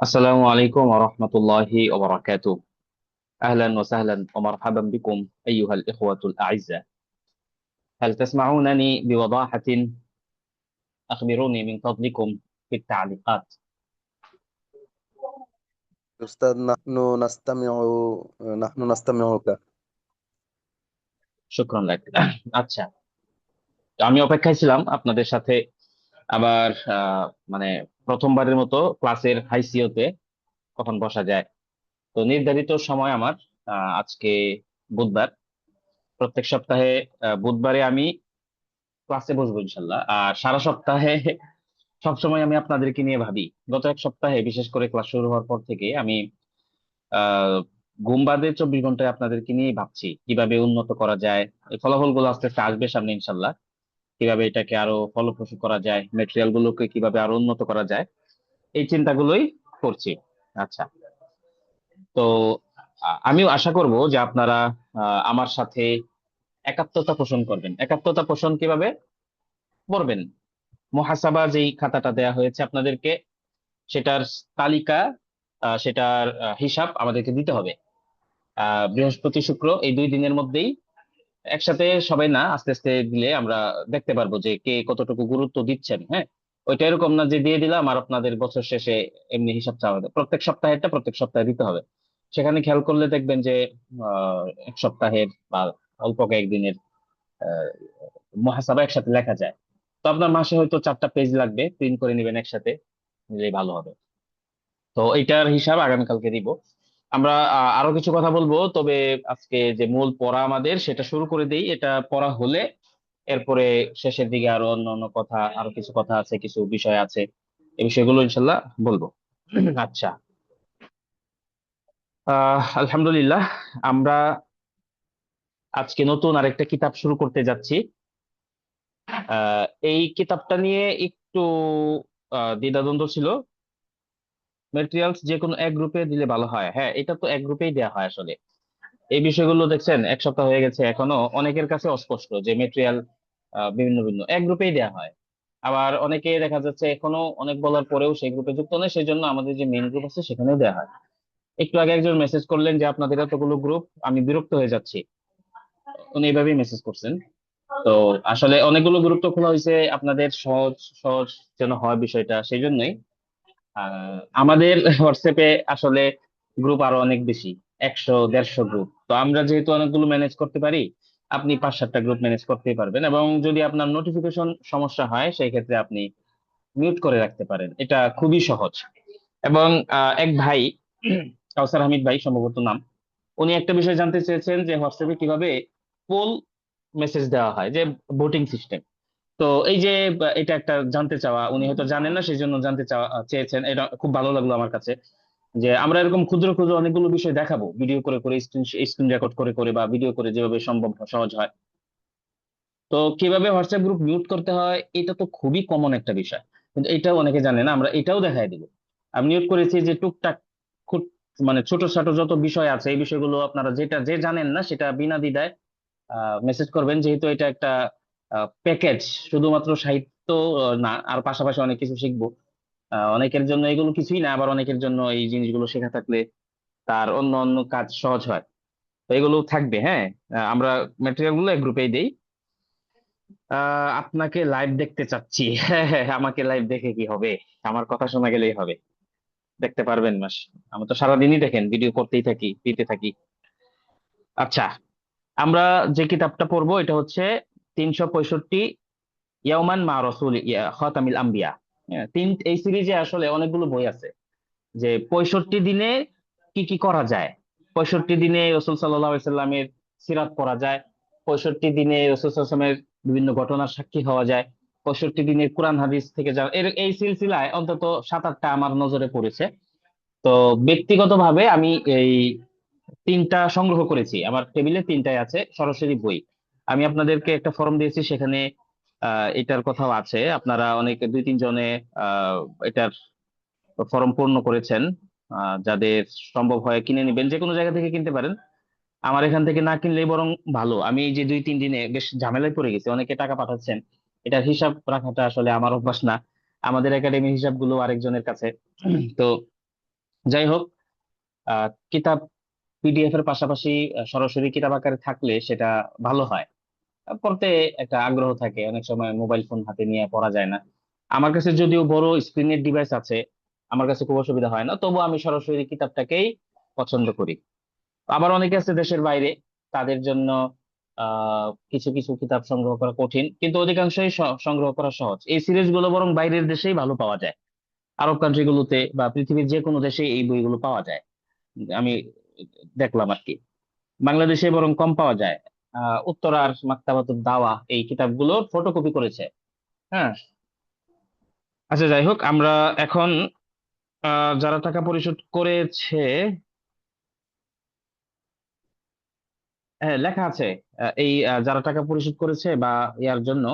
السلام عليكم ورحمة الله وبركاته. أهلا وسهلا ومرحبا بكم أيها الإخوة الأعزاء. هل تسمعونني بوضاحة؟ أخبروني من فضلكم في التعليقات. أستاذ نحن نستمعك. شكرا لك. আচ্ছা, আমি অপেক্ষায় ছিলাম আপনাদের সাথে আবার মানে প্রথমবারের মতো ক্লাসের হাইসিওতে কখন বসা যায়। তো নির্ধারিত সময় আমার আজকে বুধবার। প্রত্যেক সপ্তাহে বুধবারে আমি ক্লাসে বসবো ইনশাল্লাহ। আর সারা সপ্তাহে সবসময় আমি আপনাদেরকে নিয়ে ভাবি। গত এক সপ্তাহে বিশেষ করে ক্লাস শুরু হওয়ার পর থেকে আমি আহ ঘুম বাদে 24 ঘন্টায় আপনাদেরকে নিয়ে ভাবছি কিভাবে উন্নত করা যায়। এই ফলাফলগুলো আস্তে আস্তে আসবে সামনে ইনশাল্লাহ। কিভাবে এটাকে আরো ফলপ্রসূ করা যায়, মেটেরিয়াল গুলোকে কিভাবে আরো উন্নত করা যায়, এই চিন্তাগুলোই করছি। আচ্ছা, তো আমিও আশা করব যে আপনারা আমার সাথে একাত্মতা পোষণ করবেন। একাত্মতা পোষণ কিভাবে করবেন? মুহাসাবা যেই খাতাটা দেয়া হয়েছে আপনাদেরকে, সেটার তালিকা, সেটার হিসাব আমাদেরকে দিতে হবে। বৃহস্পতি শুক্র এই 2 দিনের মধ্যেই, একসাথে সবাই না, আস্তে আস্তে দিলে আমরা দেখতে পারবো যে কে কতটুকু গুরুত্ব দিচ্ছেন। হ্যাঁ, ওইটা এরকম না যে দিয়ে দিলাম আর আপনাদের বছর শেষে এমনি হিসাব চাওয়া হবে। প্রত্যেক সপ্তাহেরটা প্রত্যেক সপ্তাহে দিতে হবে। সেখানে খেয়াল করলে দেখবেন যে এক সপ্তাহের বা অল্প কয়েকদিনের আহ মুহাসাবা একসাথে লেখা যায়। তো আপনার মাসে হয়তো 4টা পেজ লাগবে, প্রিন্ট করে নেবেন একসাথে, নিলেই ভালো হবে। তো এইটার হিসাব আগামীকালকে দিব। আমরা আরো কিছু কথা বলবো, তবে আজকে যে মূল পড়া আমাদের সেটা শুরু করে দেই। এটা পড়া হলে এরপরে শেষের দিকে আরো অন্য অন্য কথা, আরো কিছু কথা আছে, কিছু বিষয় আছে, এই বিষয়গুলো ইনশাল্লাহ বলবো। আচ্ছা, আলহামদুলিল্লাহ, আমরা আজকে নতুন আরেকটা কিতাব শুরু করতে যাচ্ছি। এই কিতাবটা নিয়ে একটু দ্বিধাদ্বন্দ্ব ছিল। মেটেরিয়ালস যে কোনো এক গ্রুপে দিলে ভালো হয়। হ্যাঁ, এটা তো এক গ্রুপেই দেওয়া হয় আসলে। এই বিষয়গুলো দেখছেন, এক সপ্তাহ হয়ে গেছে, এখনো অনেকের কাছে অস্পষ্ট যে মেটেরিয়াল ভিন্ন ভিন্ন এক গ্রুপেই দেওয়া হয়। আবার অনেকে দেখা যাচ্ছে এখনো অনেক বলার পরেও সেই গ্রুপে যুক্ত নেই, সেই জন্য আমাদের যে মেইন গ্রুপ আছে সেখানেও দেওয়া হয়। একটু আগে একজন মেসেজ করলেন যে আপনাদের এতগুলো গ্রুপ, আমি বিরক্ত হয়ে যাচ্ছি। উনি এইভাবেই মেসেজ করছেন। তো আসলে অনেকগুলো গ্রুপ তো খোলা হয়েছে আপনাদের সহজ সহজ যেন হয় বিষয়টা, সেই জন্যই। আমাদের হোয়াটসঅ্যাপে আসলে গ্রুপ আরো অনেক বেশি, 100 150 গ্রুপ। তো আমরা যেহেতু অনেকগুলো ম্যানেজ করতে পারি, আপনি 5 7টা গ্রুপ ম্যানেজ করতেই পারবেন। এবং যদি আপনার নোটিফিকেশন সমস্যা হয় সেই ক্ষেত্রে আপনি মিউট করে রাখতে পারেন। এটা খুবই সহজ। এবং এক ভাই, কাউসার হামিদ ভাই সম্ভবত নাম, উনি একটা বিষয় জানতে চেয়েছেন যে হোয়াটসঅ্যাপে কিভাবে পোল মেসেজ দেওয়া হয়, যে ভোটিং সিস্টেম। তো এই যে এটা একটা জানতে চাওয়া, উনি হয়তো জানেন না, সেই জন্য জানতে চাওয়া চেয়েছেন। এটা খুব ভালো লাগলো আমার কাছে, যে আমরা এরকম ক্ষুদ্র ক্ষুদ্র অনেকগুলো বিষয় দেখাবো ভিডিও করে করে, স্ক্রিন স্ক্রিন রেকর্ড করে করে বা ভিডিও করে, যেভাবে সম্ভব সহজ হয়। তো কিভাবে হোয়াটসঅ্যাপ গ্রুপ মিউট করতে হয়, এটা তো খুবই কমন একটা বিষয়, কিন্তু এটাও অনেকে জানে না, আমরা এটাও দেখাই দিব। আমি নিয়োগ করেছি যে টুকটাক খুব মানে ছোট ছোট যত বিষয় আছে, এই বিষয়গুলো আপনারা যেটা যে জানেন না সেটা বিনা দ্বিধায় মেসেজ করবেন। যেহেতু এটা একটা প্যাকেজ, শুধুমাত্র সাহিত্য না, আর পাশাপাশি অনেক কিছু শিখবো। অনেকের জন্য এগুলো কিছুই না, আবার অনেকের জন্য এই জিনিসগুলো শেখা থাকলে তার অন্য অন্য কাজ সহজ হয়। তো এগুলো থাকবে। হ্যাঁ, আমরা ম্যাটেরিয়াল গুলো এক গ্রুপেই দেই। আপনাকে লাইভ দেখতে চাচ্ছি। হ্যাঁ হ্যাঁ, আমাকে লাইভ দেখে কি হবে? আমার কথা শোনা গেলেই হবে। দেখতে পারবেন মাস, আমি তো সারাদিনই দেখেন ভিডিও করতেই থাকি, দিতে থাকি। আচ্ছা, আমরা যে কিতাবটা পড়বো এটা হচ্ছে 365 ইয়াউমান মা রসুল খাতামিল আম্বিয়া। হ্যাঁ, এই সিরিজে আসলে অনেকগুলো বই আছে, যে 65 দিনে কি কি করা যায়। 65 দিনে রসুল সাল্লামের সিরাত পড়া যায়। 65 দিনে রসুল সাল্লামের বিভিন্ন ঘটনার সাক্ষী হওয়া যায়। 65 দিনের কোরআন হাদিস থেকে যা এই সিলসিলায় অন্তত 7 8টা আমার নজরে পড়েছে। তো ব্যক্তিগতভাবে আমি এই 3টা সংগ্রহ করেছি, আমার টেবিলে 3টাই আছে সরাসরি বই। আমি আপনাদেরকে একটা ফর্ম দিয়েছি, সেখানে এটার কথাও আছে। আপনারা অনেকে 2 3 জনে আহ এটার ফর্ম পূর্ণ করেছেন। যাদের সম্ভব হয় কিনে নেবেন, যে কোনো জায়গা থেকে কিনতে পারেন। আমার এখান থেকে না কিনলেই বরং ভালো। আমি এই যে 2 3 দিনে বেশ ঝামেলায় পড়ে গেছি, অনেকে টাকা পাঠাচ্ছেন, এটার হিসাব রাখাটা আসলে আমার অভ্যাস না। আমাদের একাডেমির হিসাবগুলো আরেকজনের কাছে। তো যাই হোক, কিতাব পিডিএফ এর পাশাপাশি সরাসরি কিতাব আকারে থাকলে সেটা ভালো হয়। পড়তে একটা আগ্রহ থাকে, অনেক সময় মোবাইল ফোন হাতে নিয়ে পড়া যায় না। আমার কাছে যদিও বড় স্ক্রিনের ডিভাইস আছে, আমার কাছে খুব অসুবিধা হয় না, তবু আমি সরাসরি কিতাবটাকেই পছন্দ করি। আবার অনেকে আছে দেশের বাইরে, তাদের জন্য কিছু কিছু কিতাব সংগ্রহ করা কঠিন, কিন্তু অধিকাংশই সংগ্রহ করা সহজ। এই সিরিজ গুলো বরং বাইরের দেশেই ভালো পাওয়া যায়, আরব কান্ট্রি গুলোতে বা পৃথিবীর যে কোনো দেশে এই বইগুলো পাওয়া যায়। আমি দেখলাম আর কি, বাংলাদেশে বরং কম পাওয়া যায়। উত্তরার মাকতাবাতুদ দাওয়া এই কিতাবগুলো ফটোকপি করেছে। হ্যাঁ। আচ্ছা, যাই হোক, আমরা এখন যারা টাকা পরিশোধ করেছে, হ্যাঁ লেখা আছে, এই যারা টাকা পরিশোধ করেছে বা ইয়ার জন্য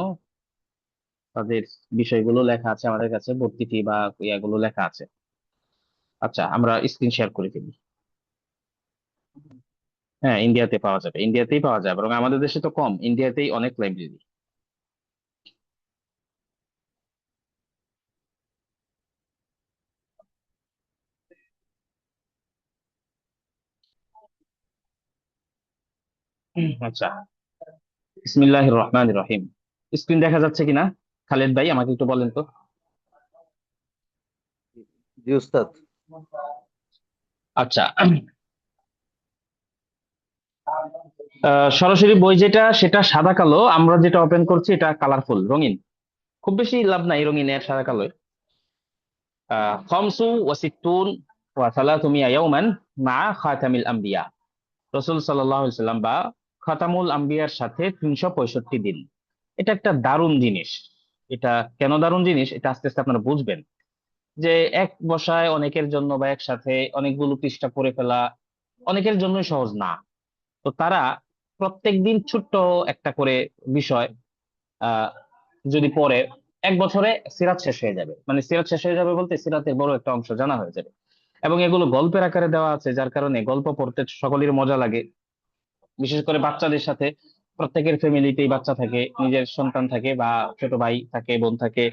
তাদের বিষয়গুলো লেখা আছে আমাদের কাছে, ভর্তি ফি বা ইয়াগুলো লেখা আছে। আচ্ছা, আমরা স্ক্রিন শেয়ার করে দিই। হ্যাঁ, ইন্ডিয়াতে পাওয়া যাবে, ইন্ডিয়াতেই পাওয়া যাবে, এবং আমাদের দেশে তো কম, ইন্ডিয়াতেই অনেক লাইব্রেরি। আচ্ছা, বিসমিল্লাহির রহমানির রহিম। স্ক্রিন দেখা যাচ্ছে কিনা খালেদ ভাই, আমাকে একটু বলেন তো। জি উস্তাদ। আচ্ছা, সরাসরি বই যেটা সেটা সাদা কালো, আমরা যেটা ওপেন করছি এটা কালারফুল, রঙিন। খুব বেশি লাভ নাই রঙিনের সাদা কালোয়। খামসু ওয়া সিত্তুন ওয়া সালাতুমিয়া ইয়াওমান মা খাতামিল আম্বিয়া, রাসূল সাল্লাল্লাহু আলাইহি সাল্লাম বা খাতামুল আম্বিয়ার সাথে 365 দিন। এটা একটা দারুণ জিনিস। এটা কেন দারুণ জিনিস, এটা আস্তে আস্তে আপনারা বুঝবেন। যে এক বসায় অনেকের জন্য বা একসাথে অনেকগুলো পৃষ্ঠা পড়ে ফেলা অনেকের জন্যই সহজ না। তো তারা প্রত্যেকদিন ছোট্ট একটা করে বিষয় আহ যদি পড়ে, এক বছরে সিরাত শেষ হয়ে যাবে। মানে সিরাত শেষ হয়ে যাবে বলতে সিরাতের বড় একটা অংশ জানা হয়ে যাবে। এবং এগুলো গল্পের আকারে দেওয়া আছে, যার কারণে গল্প পড়তে সকলের মজা লাগে। বিশেষ করে বাচ্চাদের সাথে, প্রত্যেকের ফ্যামিলিতেই বাচ্চা থাকে, নিজের সন্তান থাকে বা ছোট ভাই থাকে, বোন থাকে,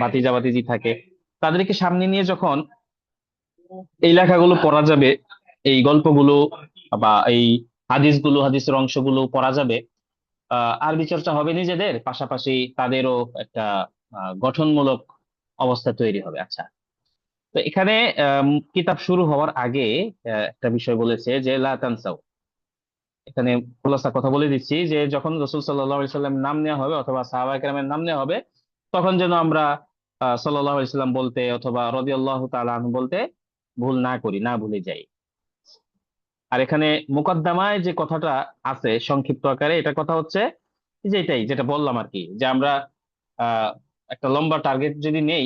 ভাতিজা ভাতিজি থাকে। তাদেরকে সামনে নিয়ে যখন এই লেখাগুলো পড়া যাবে, এই গল্পগুলো বা এই হাদিসগুলো, হাদিসের অংশগুলো পড়া যাবে, আরবি চর্চা হবে নিজেদের পাশাপাশি, তাদেরও একটা গঠনমূলক অবস্থা তৈরি হবে। আচ্ছা, তো এখানে কিতাব শুরু হওয়ার আগে একটা বিষয় বলেছে যে লা তানসাও। এখানে খোলাসা কথা বলে দিচ্ছি যে যখন রসুল সাল্লাল্লাহু আলাইহি সাল্লাম নাম নেওয়া হবে অথবা সাহাবায়ে কেরামের নাম নেওয়া হবে, তখন যেন আমরা সাল্লাল্লাহু আলাইহি সাল্লাম বলতে অথবা রাদিয়াল্লাহু তাআলা আনহু বলতে ভুল না করি, না ভুলে যাই। আর এখানে মুকদ্দমায় যে কথাটা আছে সংক্ষিপ্ত আকারে, এটা কথা হচ্ছে যে এটাই যেটা বললাম আর কি, যে আমরা আহ একটা লম্বা টার্গেট যদি নেই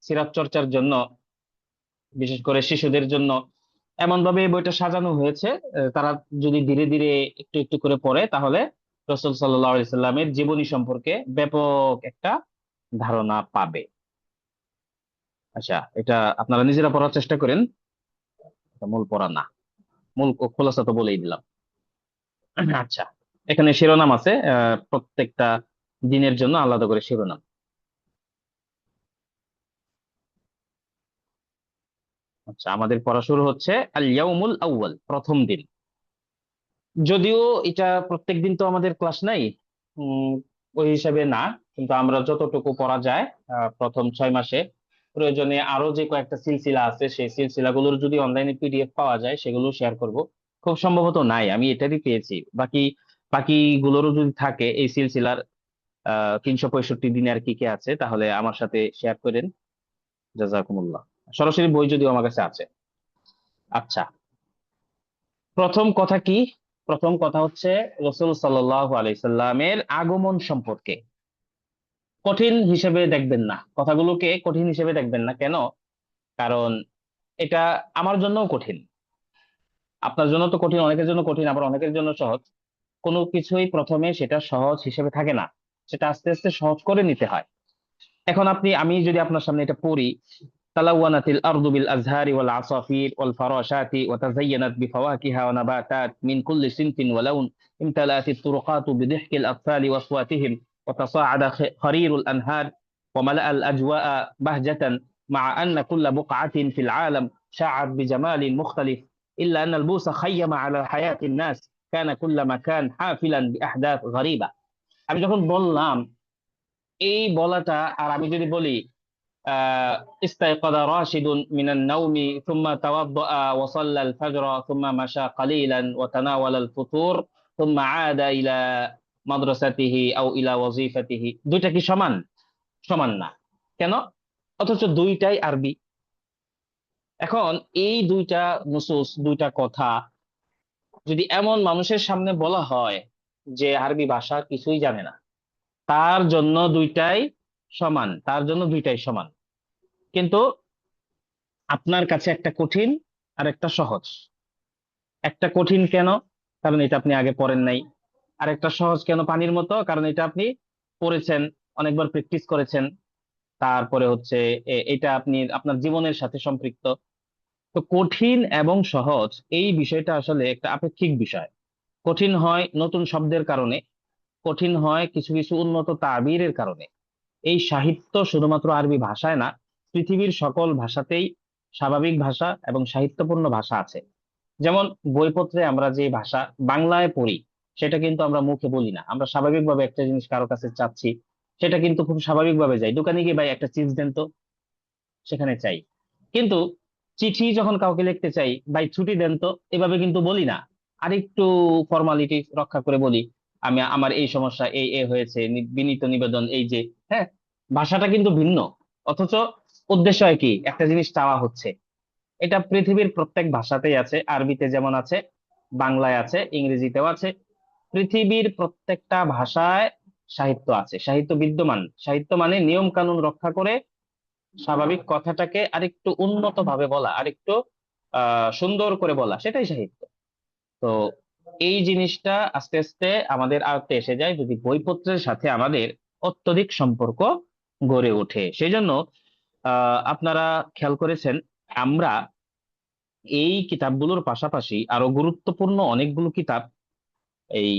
সিরাত চর্চার জন্য, বিশেষ করে শিশুদের জন্য, এমন ভাবে এই বইটা সাজানো হয়েছে। তারা যদি ধীরে ধীরে একটু একটু করে পড়ে, তাহলে রাসূল সাল্লাল্লাহু আলাইহি সাল্লামের জীবনী সম্পর্কে ব্যাপক একটা ধারণা পাবে। আচ্ছা, এটা আপনারা নিজেরা পড়ার চেষ্টা করেন, এটা মূল পড়া না, মূল খোলাসা তো বলেই দিলাম। আচ্ছা, এখানে শিরোনাম আছে, প্রত্যেকটা দিনের জন্য আলাদা করে শিরোনাম। আচ্ছা, আমাদের পড়া শুরু হচ্ছে আল ইয়াউমুল আউয়াল, প্রথম দিন। যদিও এটা প্রত্যেক দিন তো আমাদের ক্লাস নাই, উম, ওই হিসাবে না, কিন্তু আমরা যতটুকু পড়া যায় প্রথম 6 মাসে, প্রয়োজনে আরো যে কয়েকটা সিলসিলা আছে সেই সিলসিলাগুলোর যদি অনলাইনে পিডিএফ পাওয়া যায় সেগুলো শেয়ার করব। খুব সম্ভবত নাই, আমি এটারই পেয়েছি। বাকি বাকি গুলোরও যদি থাকে এই সিলসিলার 365 দিনে আর কি কি আছে, তাহলে আমার সাথে শেয়ার করেন। জাজাকুমুল্লাহ। সরাসরি বই যদিও আমার কাছে আছে। আচ্ছা, প্রথম কথা কি? প্রথম কথা হচ্ছে রসুল সাল্লাল্লাহু আলাইহি সাল্লামের আগমন সম্পর্কে। কঠিন হিসেবে দেখবেন না কথাগুলোকে, কঠিন হিসেবে দেখবেন না। কেন? কারণ এটা আমার জন্যও কঠিন, আপনার জন্য তো কঠিন, অনেকের জন্য কঠিন, আবার অনেকের জন্য সহজ। কোনো কিছুই প্রথমে সেটা সহজ হিসেবে থাকে না, সেটা আস্তে আস্তে সহজ করে নিতে হয়। এখন আমি যদি আপনার সামনে এটা পড়ি: তালাওয়ানাতিল আরদু বিল আজহারি ওয়াল আসাফির ওয়াল ফারাশাতি ওয়া তাযায়্যানাত বিফাওয়াকিহা ওয়া নাবাতাত মিন কুল্লি সিনফিন ওয়া লাউন ইমতালাআতিত তুরুকাতু বিদিহকিল আতফালি ওয়া আসওয়াতিহিম ওয়া তাসাআদা খরীরুল আনহার ওয়া মালাআল আজওয়াআ বাহজাতান مع أن كل بقعة في العالم شاعت بجمال مختلف إلا أن البوس خيم على حياة الناس كان كل مكان حافلا بأحداث غريبة আমি যখন বললাম এই বলাটা আর আমি যদি বলি استيقظ راشد من النوم ثم توضأ وصلى الفجر ثم مشى قليلا وتناول الفطور ثم عاد إلى مدرسته أو إلى وظيفته দুইটা কি সমান সমান না কেন অথচ দুইটাই আরবি এখন এই দুইটা নুসুস দুইটা কথা যদি এমন মানুষের সামনে বলা হয় যে আরবি ভাষা কিছুই জানে না তার জন্য দুইটাই সমান তার জন্য দুইটাই সমান কিন্তু আপনার কাছে একটা কঠিন আর একটা সহজ একটা কঠিন কেন কারণ এটা আপনি আগে পড়েন নাই আর একটা সহজ কেন পানির মতো কারণ এটা আপনি পড়েছেন অনেকবার প্র্যাকটিস করেছেন তারপরে হচ্ছে এটা আপনি আপনার জীবনের সাথে সম্পৃক্ত তো কঠিন এবং সহজ এই বিষয়টা আসলে একটা আপেক্ষিক বিষয় কঠিন হয় নতুন শব্দের কারণে কঠিন হয় কিছু কিছু উন্নত তাবিরের কারণে এই সাহিত্য শুধুমাত্র আরবি ভাষায় না পৃথিবীর সকল ভাষাতেই স্বাভাবিক ভাষা এবং সাহিত্যপূর্ণ ভাষা আছে যেমন বইপত্রে আমরা যে ভাষা বাংলায় পড়ি সেটা কিন্তু আমরা মুখে বলি না আমরা স্বাভাবিকভাবে একটা জিনিস কারো কাছে চাচ্ছি সেটা কিন্তু খুব স্বাভাবিকভাবে যাই দোকানে গিয়ে ভাই একটা চিপস দেন তো সেখানে চাই কিন্তু চিঠি যখন কাউকে লিখতে চাই ভাই ছুটি দেন তো এভাবে কিন্তু বলি না আরেকটু ফর্মালিটি রক্ষা করে বলি আমি আমার এই সমস্যা এই এ হয়েছে বিনীত নিবেদন এই যে হ্যাঁ ভাষাটা কিন্তু ভিন্ন অথচ উদ্দেশ্য একই একটা জিনিস চাওয়া হচ্ছে এটা পৃথিবীর প্রত্যেক ভাষাতেই আছে আরবিতে যেমন আছে বাংলায় আছে ইংরেজিতেও আছে পৃথিবীর প্রত্যেকটা ভাষায় সাহিত্য আছে সাহিত্য বিদ্যমান সাহিত্য মানে নিয়ম কানুন রক্ষা করে স্বাভাবিক কথাটাকে আরেকটু উন্নত ভাবে বলা আরেকটু সুন্দর করে বলা সেটাই সাহিত্য তো এই জিনিসটা আস্তে আস্তে আমাদের আয়ত্তে এসে যায় যদি বইপত্রের সাথে আমাদের অত্যধিক সম্পর্ক গড়ে ওঠে সেই জন্য আপনারা খেয়াল করেছেন আমরা এই কিতাবগুলোর পাশাপাশি আরো গুরুত্বপূর্ণ অনেকগুলো কিতাব এই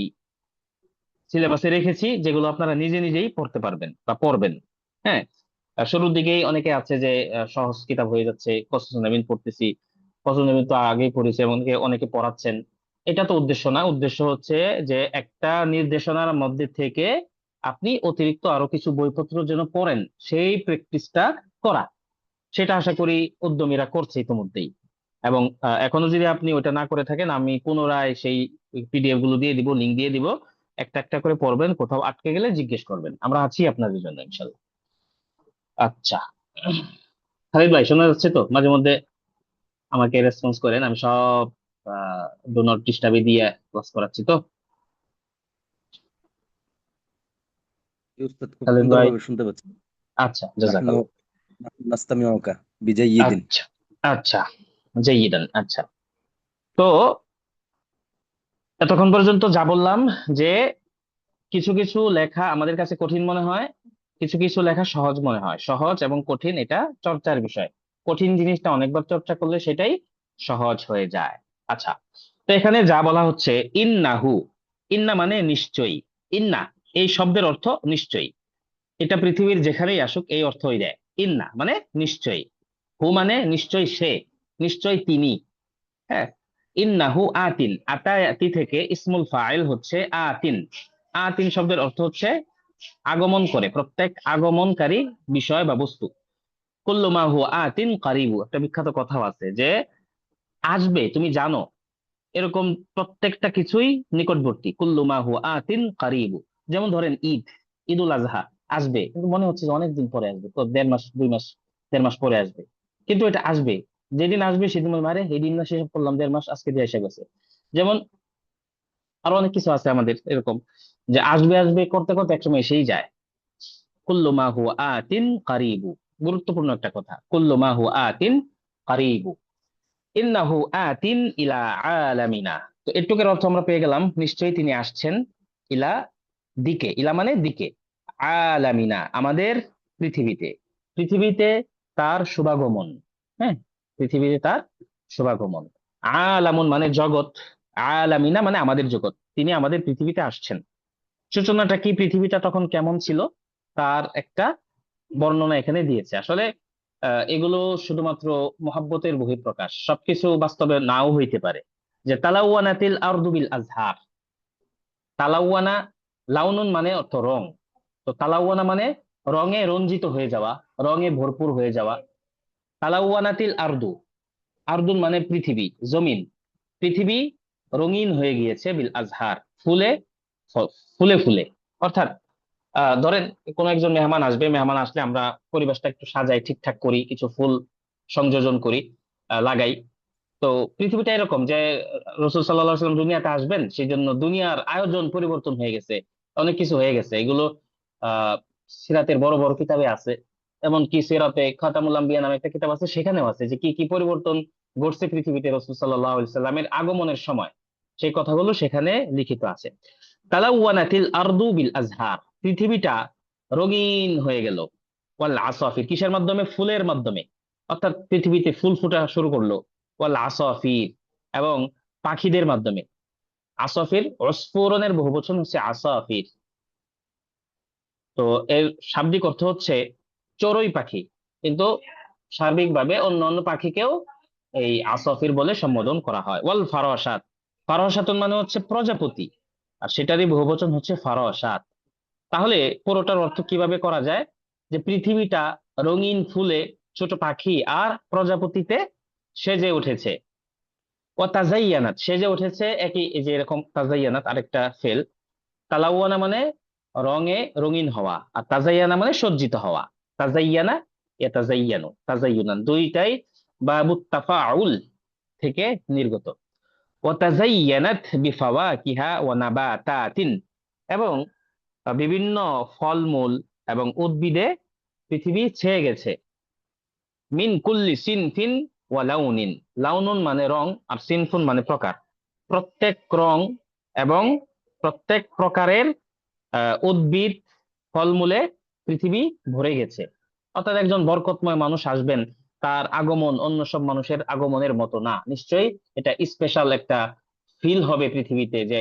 সিলেবাসে রেখেছি যেগুলো আপনারা নিজে নিজেই পড়তে পারবেন বা পড়বেন হ্যাঁ শুরুর দিকেই অনেকে আছে যে সহজ কিতাব হয়ে যাচ্ছে কসস নবীন পড়তেছি কসস নবীন তো আগেই পড়েছে এবং অনেকে অনেকে পড়াচ্ছেন এটা তো উদ্দেশ্য না উদ্দেশ্য হচ্ছে যে একটা নির্দেশনার মধ্যে থেকে আপনি অতিরিক্ত আরো কিছু বইপত্র যেন পড়েন সেই প্র্যাকটিসটা করা সেটা আশা করি উদ্যমীরা করছে ইতিমধ্যেই এবং এখনো যদি আপনি ওটা না করে থাকেন আমি পুনরায় সেই পিডিএফ গুলো দিয়ে দিব লিংক দিয়ে দিব একটা একটা করে পড়বেন কোথাও আটকে গেলে জিজ্ঞেস করবেন আমরা আছি আপনাদের জন্য ইনশাল্লাহ আচ্ছা খালিদ ভাই শোনা যাচ্ছে তো মাঝে মধ্যে আমাকে রেসপন্স করেন আমি সব ডো নট ডিস্টার্বে দিয়ে ক্লাস করাচ্ছি তো জি উস্তাদ, খুব খালিদ ভাই সুন্দরভাবে শুনতে পাচ্ছি। আচ্ছা নাহনু জাজাকাল্লাহ নাস্তামিউকা বিজাইয়িদিন। আচ্ছা আচ্ছা জাইয়িদান আচ্ছা তো এতক্ষণ পর্যন্ত যা বললাম যে কিছু কিছু লেখা আমাদের কাছে কঠিন মনে হয় কিছু কিছু লেখা সহজ মনে হয় সহজ এবং কঠিন এটা চর্চার বিষয় কঠিন জিনিসটা অনেকবার চর্চা করলে সেটাই সহজ হয়ে যায় আচ্ছা তো এখানে যা বলা হচ্ছে ইন্নাহু ইন্না মানে নিশ্চয়ই ইন্না এই শব্দের অর্থ নিশ্চয়ই এটা পৃথিবীর যেখানেই আসুক এই অর্থই দেয় ইন্না মানে নিশ্চয়ই হু মানে নিশ্চয়ই সে নিশ্চয়ই তিনি হ্যাঁ ইন্নাহু আতিন আতায়াতি থেকে ইসমুল ফাইল হচ্ছে আতিন আতিন শব্দের অর্থ হচ্ছে আগমন করে প্রত্যেক আগমনকারী বিষয় বা বস্তু কুল্লু মা হুয়া আতিন কারিবু একটা বিখ্যাত কথাও আছে যে আসবে তুমি জানো এরকম প্রত্যেকটা কিছুই নিকটবর্তী কুল্লু মা হুয়া আতিন কারিবু যেমন ধরেন ঈদ ঈদুল আজহা আসবে কিন্তু মনে হচ্ছে যে অনেকদিন পরে আসবে তো 1.5 মাস 2 মাস 1.5 মাস পরে আসবে কিন্তু এটা আসবে যেদিন আসবে সেদিন বলবো, আরে এই দিন না শেষ করলাম 1.5 মাস আজকে দিয়ে এসে গেছে যেমন আরো অনেক কিছু আছে আমাদের এরকম যে আসবে আসবে করতে করতে একসময় এসেই যায় কুল্লু মা হুয়া আতিন কারিবু গুরুত্বপূর্ণ একটা কথা কুল্লু মা হুয়া আতিন কারিবু ইন্নাহু আতিন ইলা আলামিনা তো এটুকের অর্থ আমরা পেয়ে গেলাম নিশ্চয়ই তিনি আসছেন ইলা দিকে ইলা মানে দিকে আলামিনা আমাদের পৃথিবীতে পৃথিবীতে তার শুভাগমন হ্যাঁ পৃথিবীতে তার শুভাগমন আলামুন মানে জগৎ আলামিনা মানে আমাদের জগৎ তিনি আমাদের পৃথিবীতে আসছেন সূচনাটা কি পৃথিবীটা তখন কেমন ছিল তার একটা বর্ণনা এখানে দিয়েছে আসলে এগুলো শুধুমাত্র মহাব্বতের বহিঃপ্রকাশ, সবকিছু বাস্তবে নাও হইতে পারে। যে তালাওয়ানাতিল আরদু বিল আজহার, তালাওয়ানা, লাউনুন মানে অর্থ রং, তো তালাওয়ানা মানে রঙে রঞ্জিত হয়ে যাওয়া, রঙে ভরপুর হয়ে যাওয়া। তালাওয়ানাতিল আরদু, আরদুন মানে পৃথিবী, জমিন, পৃথিবী রঙিন হয়ে গিয়েছে বিল আজহার, ফুলে, ফুলে ফুলে। অর্থাৎ ধরেন কোন একজন মেহমান আসবে, মেহমান আসলে আমরা পরিবেশটা একটু সাজাই, ঠিকঠাক করি, কিছু ফুল সংযোজন করি, লাগাই। তো পৃথিবীটা এরকম যে রসুল সাল্লাল্লাহু আলাইহি ওয়াসাল্লাম দুনিয়াতে আসবেন, সেই জন্য দুনিয়ার আয়োজন পরিবর্তন হয়ে গেছে, অনেক কিছু হয়ে গেছে। এগুলো আহ সিরাতের বড় বড় কিতাবে আছে। এমনকি সিরাতে খাতামুল আম্বিয়া নামে একটা কিতাব আছে, সেখানেও আছে যে কি কি পরিবর্তন ঘটছে পৃথিবীতে রসুল সাল্লাল্লাহু আলাইহি সাল্লামের আগমনের সময়, সেই কথাগুলো সেখানে লিখিত আছে। তালাওয়ানাতিল আরদু বিল আজহার, পৃথিবীটা রঙিন হয়ে গেল। ওয়াল আসাফির, কিসের মাধ্যমে? ফুলের মাধ্যমে। অর্থাৎ পৃথিবীতে ফুল ফোটা শুরু করলো। ওয়াল আসাফির, এবং পাখিদের মাধ্যমে। আসাফির অস্ফুরনের বহুবচন হচ্ছে আসাফির। তো এর শাব্দিক অর্থ হচ্ছে চড়ুই পাখি, কিন্তু সার্বিকভাবে অন্য অন্য পাখিকেও এই আসাফির বলে সম্বোধন করা হয়। ওয়াল ফারাসাত, ফারাসাতুন মানে হচ্ছে প্রজাপতি, আর সেটারই বহুবচন হচ্ছে ফারাসাত। তাহলে পুরোটার অর্থ কিভাবে করা যায়? যে পৃথিবীটা রঙিন ফুলে, ছোট পাখি আর প্রজাপতিতে সেজে উঠেছে। ও তাজাইয়ানাত, সেজে উঠেছে, একই এই যে এরকম তাজাইয়ানাত আরেকটা ফেল। তালাওয়ানা মানে রঙে রঙিন হওয়া, আর তাজাইয়ানা মানে সজ্জিত হওয়া। তাজাইয়ানা, ইয়াতাজাইয়ানু, তাজাইয়ুনান, দুইটাই বাবুত তাফাউল থেকে নির্গত। ও তাজাইয়ানাত বিফাওয়াকিহা ওয়া নাবাতাতিন, এবং বিভিন্ন ফলমূল এবং উদ্ভিদে পৃথিবী ছেয়ে গেছে। মিন কুল্লি সিনফিন ওয়া লাউনিন, লাউনুন মানে রং, আর সিনফুন মানে প্রকার। প্রত্যেক রং এবং প্রত্যেক প্রকারের উদ্ভিদ, ফলমূলে পৃথিবী ভরে গেছে। অর্থাৎ একজন বরকতময় মানুষ আসবেন, তার আগমন অন্য সব মানুষের আগমনের মতো না, নিশ্চয়ই এটা স্পেশাল একটা ফিল হবে পৃথিবীতে, যে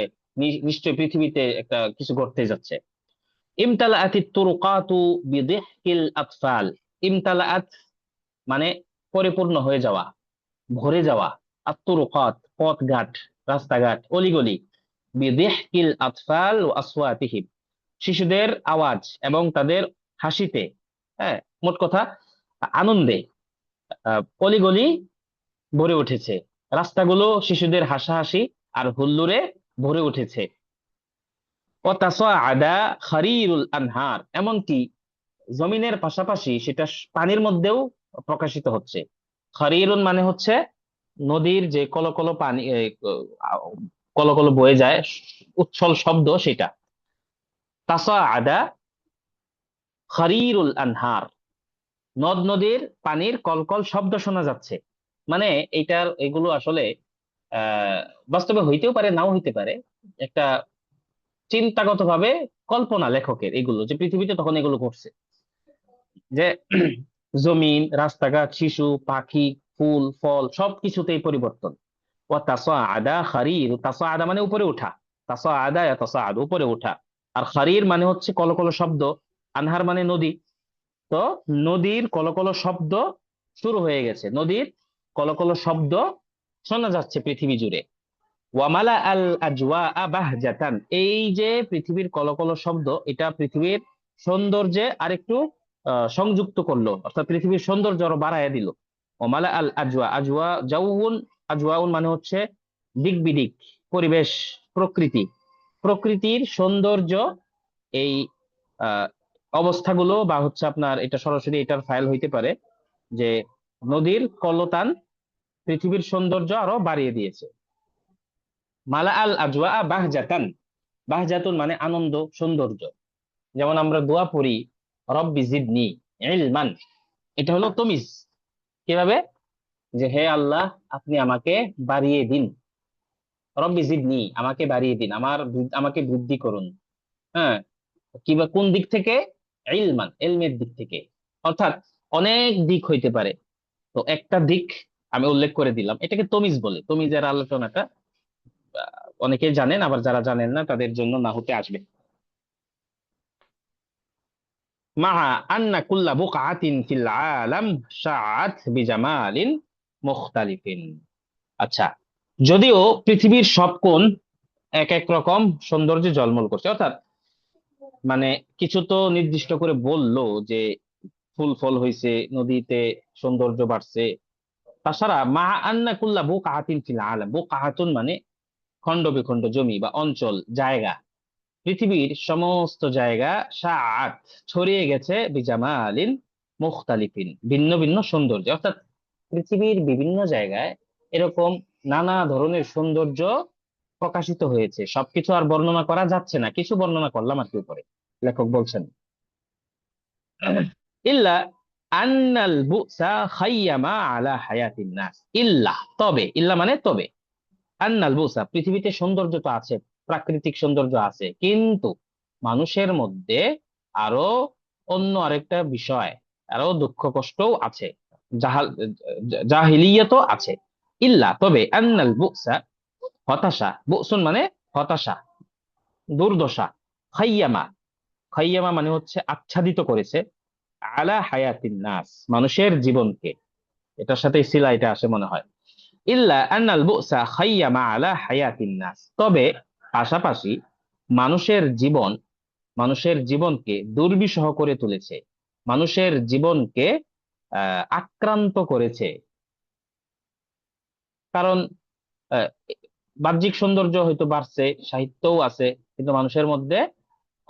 নিশ্চয়ই পৃথিবীতে একটা কিছু ঘটতে যাচ্ছে। ইমতালাআতিত তুরুকাতু বিদিহকিল আতফাল, ইমতালাআত মানে পরিপূর্ণ হয়ে যাওয়া, ভরে যাওয়া। আত্মরুকাত পথঘাট, রাস্তাঘাট, অলিগলি। বিদিহকিল আতফাল ও আসওয়াতিহিম, শিশুদের আওয়াজ এবং তাদের হাসিতে। হ্যাঁ, মোট কথা আনন্দে অলিগলি ভরে উঠেছে, রাস্তাগুলো শিশুদের হাসাহাসি আর হুল্লোড়ে ভরে উঠেছে। ও তাসাআদা খারিরুল আনহার, এমনকি জমিনের পাশাপাশি সেটা পানির মধ্যেও প্রকাশিত হচ্ছে। খারিরুন মানে হচ্ছে নদীর যে কলকল পানি, কলকল বয়ে যায়, উচ্ছল শব্দ সেটা। তাসাআদা খারিরুল আনহার, নদ নদীর পানির কলকল শব্দ শোনা যাচ্ছে। মানে এইটার এগুলো আসলে আহ বাস্তবে হইতেও পারে, নাও হইতে পারে। একটা চিন্তাগত ভাবে কল্পনা লেখকের, এগুলো যে পৃথিবীতে তখন এগুলো ঘটছে, যে জমিন, রাস্তাঘাট, শিশু, পাখি, ফুল ফল সবকিছুতেই পরিবর্তন। ও তাসাআদা খারির, তাসাআদা মানে উপরে ওঠা, তাসাআদা ইয়াতাসাআদু উপরে ওঠা। আর খারির মানে হচ্ছে কলকল শব্দ, আনহার মানে নদী। তো নদীর কলকল শব্দ শুরু হয়ে গেছে, নদীর কলকল শব্দ শোনা যাচ্ছে পৃথিবী জুড়ে। ওয়ামালা আল আজওয়া বাহজাতান, এই যে পৃথিবীর কলকল শব্দ, এটা পৃথিবীর সৌন্দর্যে আরেকটু সংযুক্ত করলো, অর্থাৎ পৃথিবীর সৌন্দর্য আরো বাড়ায় দিল। ওমালা আল আজওয়া, আজওয়া জাউন, আজওয়াউন মানে হচ্ছে দিক বিদিক, পরিবেশ, প্রকৃতি, প্রকৃতির সৌন্দর্য, এই আহ অবস্থাগুলো, বা হচ্ছে আপনার এটা সরাসরি এটার ফাইল হইতে পারে, যে নদীর কলতান পৃথিবীর সৌন্দর্য আরো বাড়িয়ে দিয়েছে। মালা আল আজওয়া বাহজাতান, বাহজাতুন মানে আনন্দ, সৌন্দর্য। যেমন আমরা দোয়া পড়ি রব্বি জিদনি ইলমান, এটা হলো তমিজ। কিভাবে? যে হে আল্লাহ, আপনি আমাকে বাড়িয়ে দিন। রব্বি জিদনি, আমাকে বাড়িয়ে দিন, আমাকে বৃদ্ধি করুন। হ্যাঁ, কিংবা কোন দিক থেকে? ইলমান, এলমের দিক থেকে। অর্থাৎ অনেক দিক হইতে পারে, তো একটা দিক আমি উল্লেখ করে দিলাম, এটাকে তমিজ বলে। তমিজের আলোচনাটা অনেকে জানেন, আবার যারা জানেন না তাদের জন্য না হতে আসবে। মা আন্না কুল্লা বুকআতিন ফিল আলাম শাআত বিজামালিন মুখতালিফিন। আচ্ছা, যদিও পৃথিবীর সব কোণ এক এক রকম সৌন্দর্যে ঝলমল করছে, অর্থাৎ মানে কিছু তো নির্দিষ্ট করে বললো যে ফুল ফল হইছে, নদীতে সৌন্দর্য বাড়ছে। তাছাড়া মা আন্না কুল্লা বুকআতিন ফিল আলাম, বুকআতুন মানে খণ্ড বিখণ্ড জমি বা অঞ্চল, জায়গা, পৃথিবীর সমস্ত জায়গা শাআত ছড়িয়ে গেছে বিজামালিন মুখতালিফিন ভিন্ন ভিন্ন সৌন্দর্য, অর্থাৎ পৃথিবীর বিভিন্ন জায়গায় এরকম নানা ধরনের সৌন্দর্য প্রকাশিত হয়েছে। সবকিছু আর বর্ণনা করা যাচ্ছে না, কিছু বর্ণনা করলাম আর কি উপরে। লেখক বলছেন ইল্লা আন্নাল বুসা খাইয়ামা আলা হায়াতিন নাস, ইল্লা তবে, ইল্লা মানে তবে, আন্নাল বুসা পৃথিবীতে সৌন্দর্য তো আছে, প্রাকৃতিক সৌন্দর্য আছে, কিন্তু মানুষের মধ্যে আরো অন্য আরেকটা বিষয়, আরো দুঃখ কষ্টও আছে, জাহাল জাহিলিয়াতও আছে। ইল্লা তবে, আন্নাল বুসা হতাশা, বুসুন মানে হতাশা, দুর্দশা, খাইয়ামা, খাইয়ামা মানে হচ্ছে আচ্ছাদিত করেছে, আলা হায়াতিন নাস মানুষের জীবনকে, এটার সাথে সিলা এটা আসে মনে হয়। ইল্লা আন্নাল বুসা খাইয়ামা আলা হায়াতিন নাস, তবে পাশাপাশি মানুষের জীবন, মানুষের জীবনকে দুর্বিষহ করে তুলেছে, মানুষের জীবনকে আক্রান্ত করেছে। কারণ আহ, বাহ্যিক সৌন্দর্য হয়তো বাড়ছে, সাহিত্যও আছে, কিন্তু মানুষের মধ্যে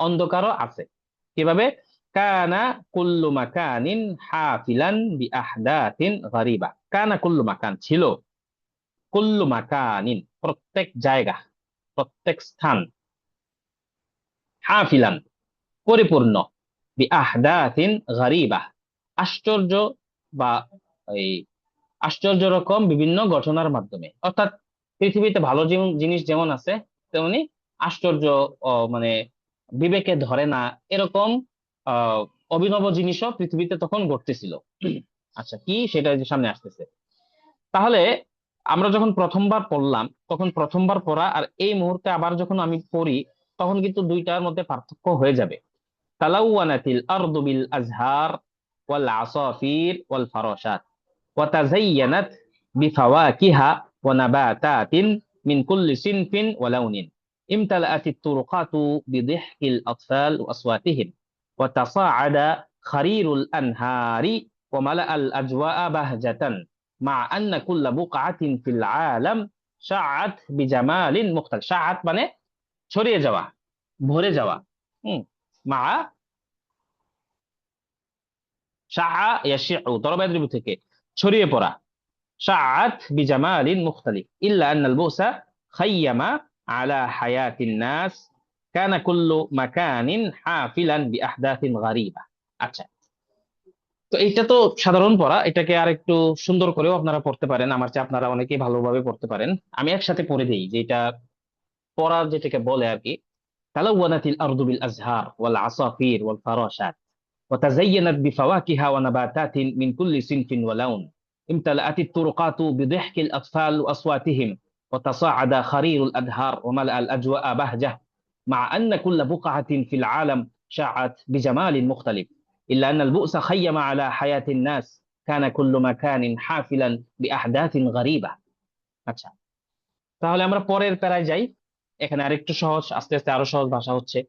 অন্ধকারও আছে। কিভাবে? কানা কুল্লু মাকানিন হাফিলান বি আহদাতিন গারিবা, কানা কুল্লু মাকান ছিল, কুল্লু মাকানিন প্রত্যেক জায়গা, প্রত্যেক স্থান, হাফিলান পরিপূর্ণ, বি আহদাতিন গারিবা আশ্চর্য বা এই আশ্চর্য রকম বিভিন্ন ঘটনার মাধ্যমে। অর্থাৎ পৃথিবীতে ভালো জিনিস যেমন আছে, তেমনি আশ্চর্য মানে বিবেকে ধরে না এরকম আহ অভিনব জিনিসও পৃথিবীতে তখন ঘটতেছিল। আচ্ছা, কি সেটা যে সামনে আসতেছে। তাহলে আমরা যখন প্রথমবার পড়লাম, তখন প্রথমবার পড়া আর এই মুহূর্তে আবার যখন আমি পড়ি, তখন কিন্তু দুইটার মধ্যে পার্থক্য হয়ে যাবে। তালাওয়ানাতিল আরদু বিল আজহার ওয়াল আসাফির ওয়াল ফারাশাত وتزينت بفواكه ونباتات من كل صنف ولون امتلأت الطرقات بضحك الأطفال وأصواتهم وتصاعد خرير الأنهار وملأ الأجواء بهجة مع أن كل بقعة في العالم شعت بجمال مختلف। شعت মানে ছড়িয়ে যাওয়া, ভরে যাওয়া। হুম, মা শাআ ইয়াশিউ দরবায়ু থেকে ছড়িয়ে পড়া। شعت بجمال مختلف إلا أن البؤس خيم على حياة الناس كان كل مكان حافلا بأحداث غريبة। আচ্ছা, তো এইটা তো সাধারণ পড়া, এটাকে আর একটু সুন্দর করেও আপনারা পড়তে পারেন, আমার চেয়ে আপনারা অনেকেই ভালোভাবে পড়তে পারেন। আমি একসাথে পড়ে দিই যে এটা পড়ার যেটাকে বলে আর কি। تلونت الأرض بالأزهار والعصافير والفراشات وتزينت بفواكه ونباتات من كل صنف ولون امتلأت الطرقات بضحك الأطفال وأصواتهم وتصاعد خرير الأنهار وملأ الأجواء بهجة مع أن كل بقعة في العالم شاعت بجمال مختلف إلا أن البؤس خيم على حياة الناس كان كل مكان حافلا بأحداث غريبة। আচ্ছা, তাহলে আমরা পরের প্যারায় যাই। এখানে আরেকটু সহজ, আস্তে আস্তে আরো সহজ ভাষা হচ্ছে।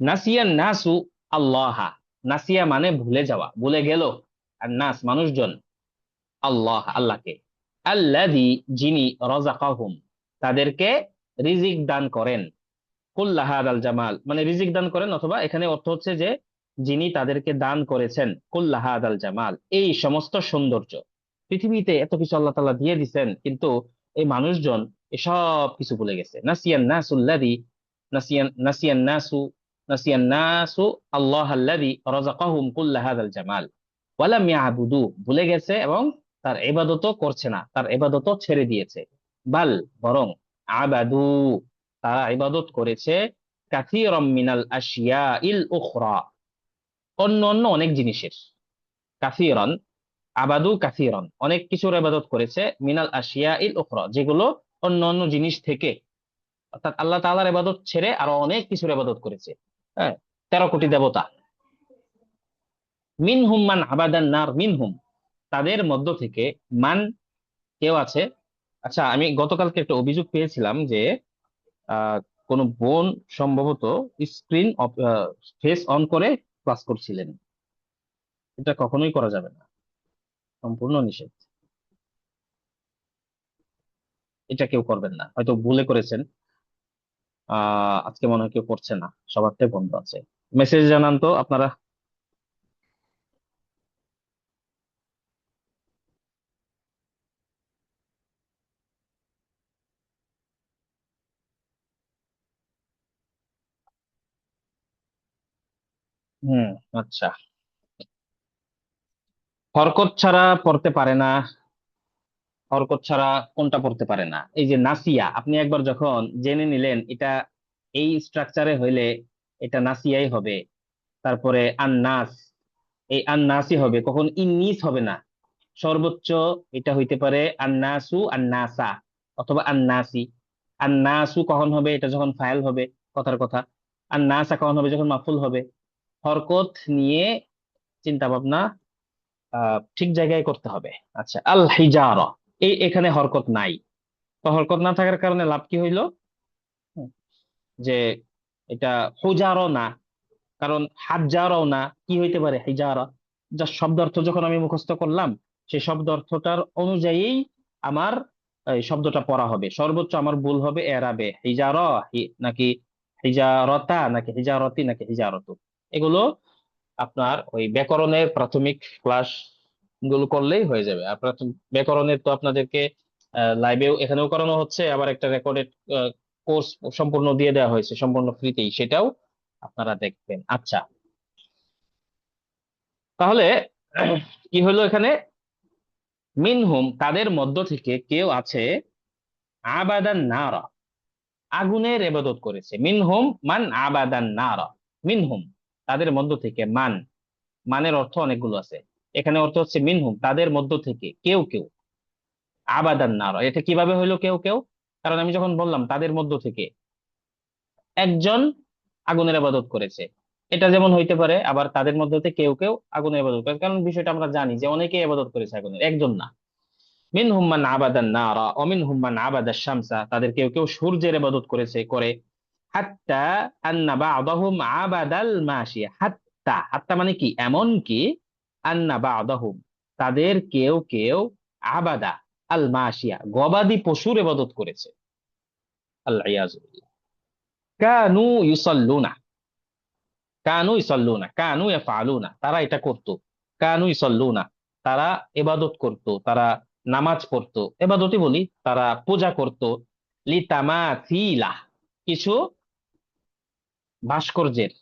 নাসিয়ান নাসু আল্লাহা, নাসিয়া মানে ভুলে যাওয়া, ভুলে গেল, আর নাস মানুষজন, আল্লাহ আল্লাহকে, আল্লাযী যিনি, রাযাকাহুম তাদেরকে রিজিক দান করেন, কুল্লা হাদাল জামাল মানে রিজিক দান করেন, অথবা এখানে অর্থ হচ্ছে যে যিনি তাদেরকে দান করেছেন কুল্লা হাদাল জামাল এই সমস্ত সৌন্দর্য। পৃথিবীতে এত কিছু আল্লাহ তাআলা দিয়ে দিছেন, কিন্তু এই মানুষজন এসব কিছু ভুলে গেছে। নাসিয়ান নাসুল্লাযী, নাসিয়ান নাসু, নাসিয়ান নাসু আল্লাহ আল্লাযী রাযাকাহুম কুল্লা হাদাল জামাল ওয়ালাম ইয়াবুদু, ভুলে গেছে এবং তার ইবাদতও করছে না, তার ইবাদতও ছেড়ে দিয়েছে। বাল বরং, আবাদু তারা ইবাদত করেছে, কাসীরাম মিনাল আশিয়াইল উখরা অন্য অন্য অনেক জিনিসের, কাসীরান আবাদু কাসীরান অনেক কিছুর ইবাদত করেছে, মিনাল আশিয়াইল উখরা যেগুলো অন্য অন্য জিনিস থেকে, অর্থাৎ আল্লাহ তাআলার ইবাদত ছেড়ে আরো অনেক কিছুর ইবাদত করেছে। হ্যাঁ, 13 কোটি দেবতা, মিনহুম মান আবাদান নার, মিনহুম তাদের মধ্য থেকে, মান কেউ আছে। আচ্ছা, আমি গতকালকে একটা অভিযোগ পেয়েছিলাম যে আহ কোন বোন সম্ভবত স্ক্রিন ফেস অন করে ক্লাস করছিলেন। এটা কখনোই করা যাবে না, সম্পূর্ণ নিষেধ। এটা কেউ করবেন না, হয়তো ভুলে করেছেন। আজকে মনে হয় কেউ করছে না, সবারটাই বন্ধ আছে। মেসেজ জানান তো আপনারা। হুম। আচ্ছা, হরকত ছাড়া পড়তে পারে না। হরকত ছাড়া কোনটা পড়তে পারে না? এই যে নাসিয়া, আপনি একবার যখন জেনে নিলেন এটা এই স্ট্রাকচারে হইলে এটা নাসিয়াই হবে। তারপরে আন্নাস, এই আন্নাসই হবে, কখন ইন্নিস হবে না। সর্বোচ্চ এটা হইতে পারে আন্নাসু আন্নাসা অথবা আন্নাসি। আন্নাসু কখন হবে? এটা যখন ফাইল হবে, কথার কথা। আন্নাসা কখন হবে? যখন মাফুল হবে। হরকত নিয়ে চিন্তা ভাবনা ঠিক জায়গায় করতে হবে। আচ্ছা, আল হিজারা, এই এখানে হরকত নাই। তো হরকত না থাকার কারণে লাভ কি হইলো? হুম, যে এটা হুজারও না, কারণ হাজারও না, কি হইতে পারে? হিজারা। যার শব্দ অর্থ যখন আমি মুখস্থ করলাম, সেই শব্দ অর্থটার অনুযায়ী আমার এই শব্দটা পড়া হবে। সর্বোচ্চ আমার ভুল হবে এরাবে, হিজারা নাকি হিজারতা, নাকি হিজারতি, নাকি হিজারতু। এগুলো আপনার ওই ব্যাকরণের প্রাথমিক ক্লাস গুলো করলেই হয়ে যাবে। আপনার তো ব্যাকরণের তো আপনাদেরকে লাইভেও এখানেও করানো হচ্ছে, আবার একটা রেকর্ডেড কোর্স সম্পূর্ণ দিয়ে দেওয়া হয়েছে সম্পূর্ণ ফ্রিতেই, সেটাও আপনারা দেখবেন। আচ্ছা, তাহলে কি হলো এখানে? মিনহুম তাদের মধ্য থেকে কেউ আছে, আবাদান নারা আগুনের ইবাদত করেছে। মিনহুম মান আবাদান নারা, মিনহুম তাদের মধ্য থেকে, মান মানের অর্থ অনেকগুলো আছে। এখানে অর্থ হচ্ছে মিনহুম তাদের মধ্য থেকে কেউ কেউ, আবাদান নারা, এটা কিভাবে হইলো কেউ কেউ? কারণ আমি যখন বললাম তাদের মধ্য থেকে একজন আগুনের ইবাদত করেছে, এটা যেমন হইতে পারে। আবার তাদের মধ্যে থেকে কেউ কেউ আগুনের ইবাদত করে, কারণ বিষয়টা আমরা জানি যে অনেকে ইবাদত করেছে আগুনের, একজন না। মিনহুম মান আবাদান নারা ওয়া মিনহুম মান আবাদাশ শামসা, তাদের কেউ কেউ সূর্যের ইবাদত করেছে, করে। হাত্তা আন্না বা'দাহুম আবাদাল মাশিয়া, হাত্তা, হাত্তা মানে কি? এমন কি, আন্না বা'দাহুম তাদের কেউ কেউ, আবাদা আল মাশিয়া গবাদি পশুর ইবাদত করেছে। আল্লাহ ইয়াজু বিল্লাহ। কানু ইউসাল্লুনা, কানু ইসাল্লুনা, কানু ইয়াফআলুনা তারা এটা করত। কানু ইসাল্লুনা তারা ইবাদত করত, তারা নামাজ পড়তো, ইবাদতই বলি, তারা পূজা করত। লিতামাথিলা কিছু ভাস্কর্যের,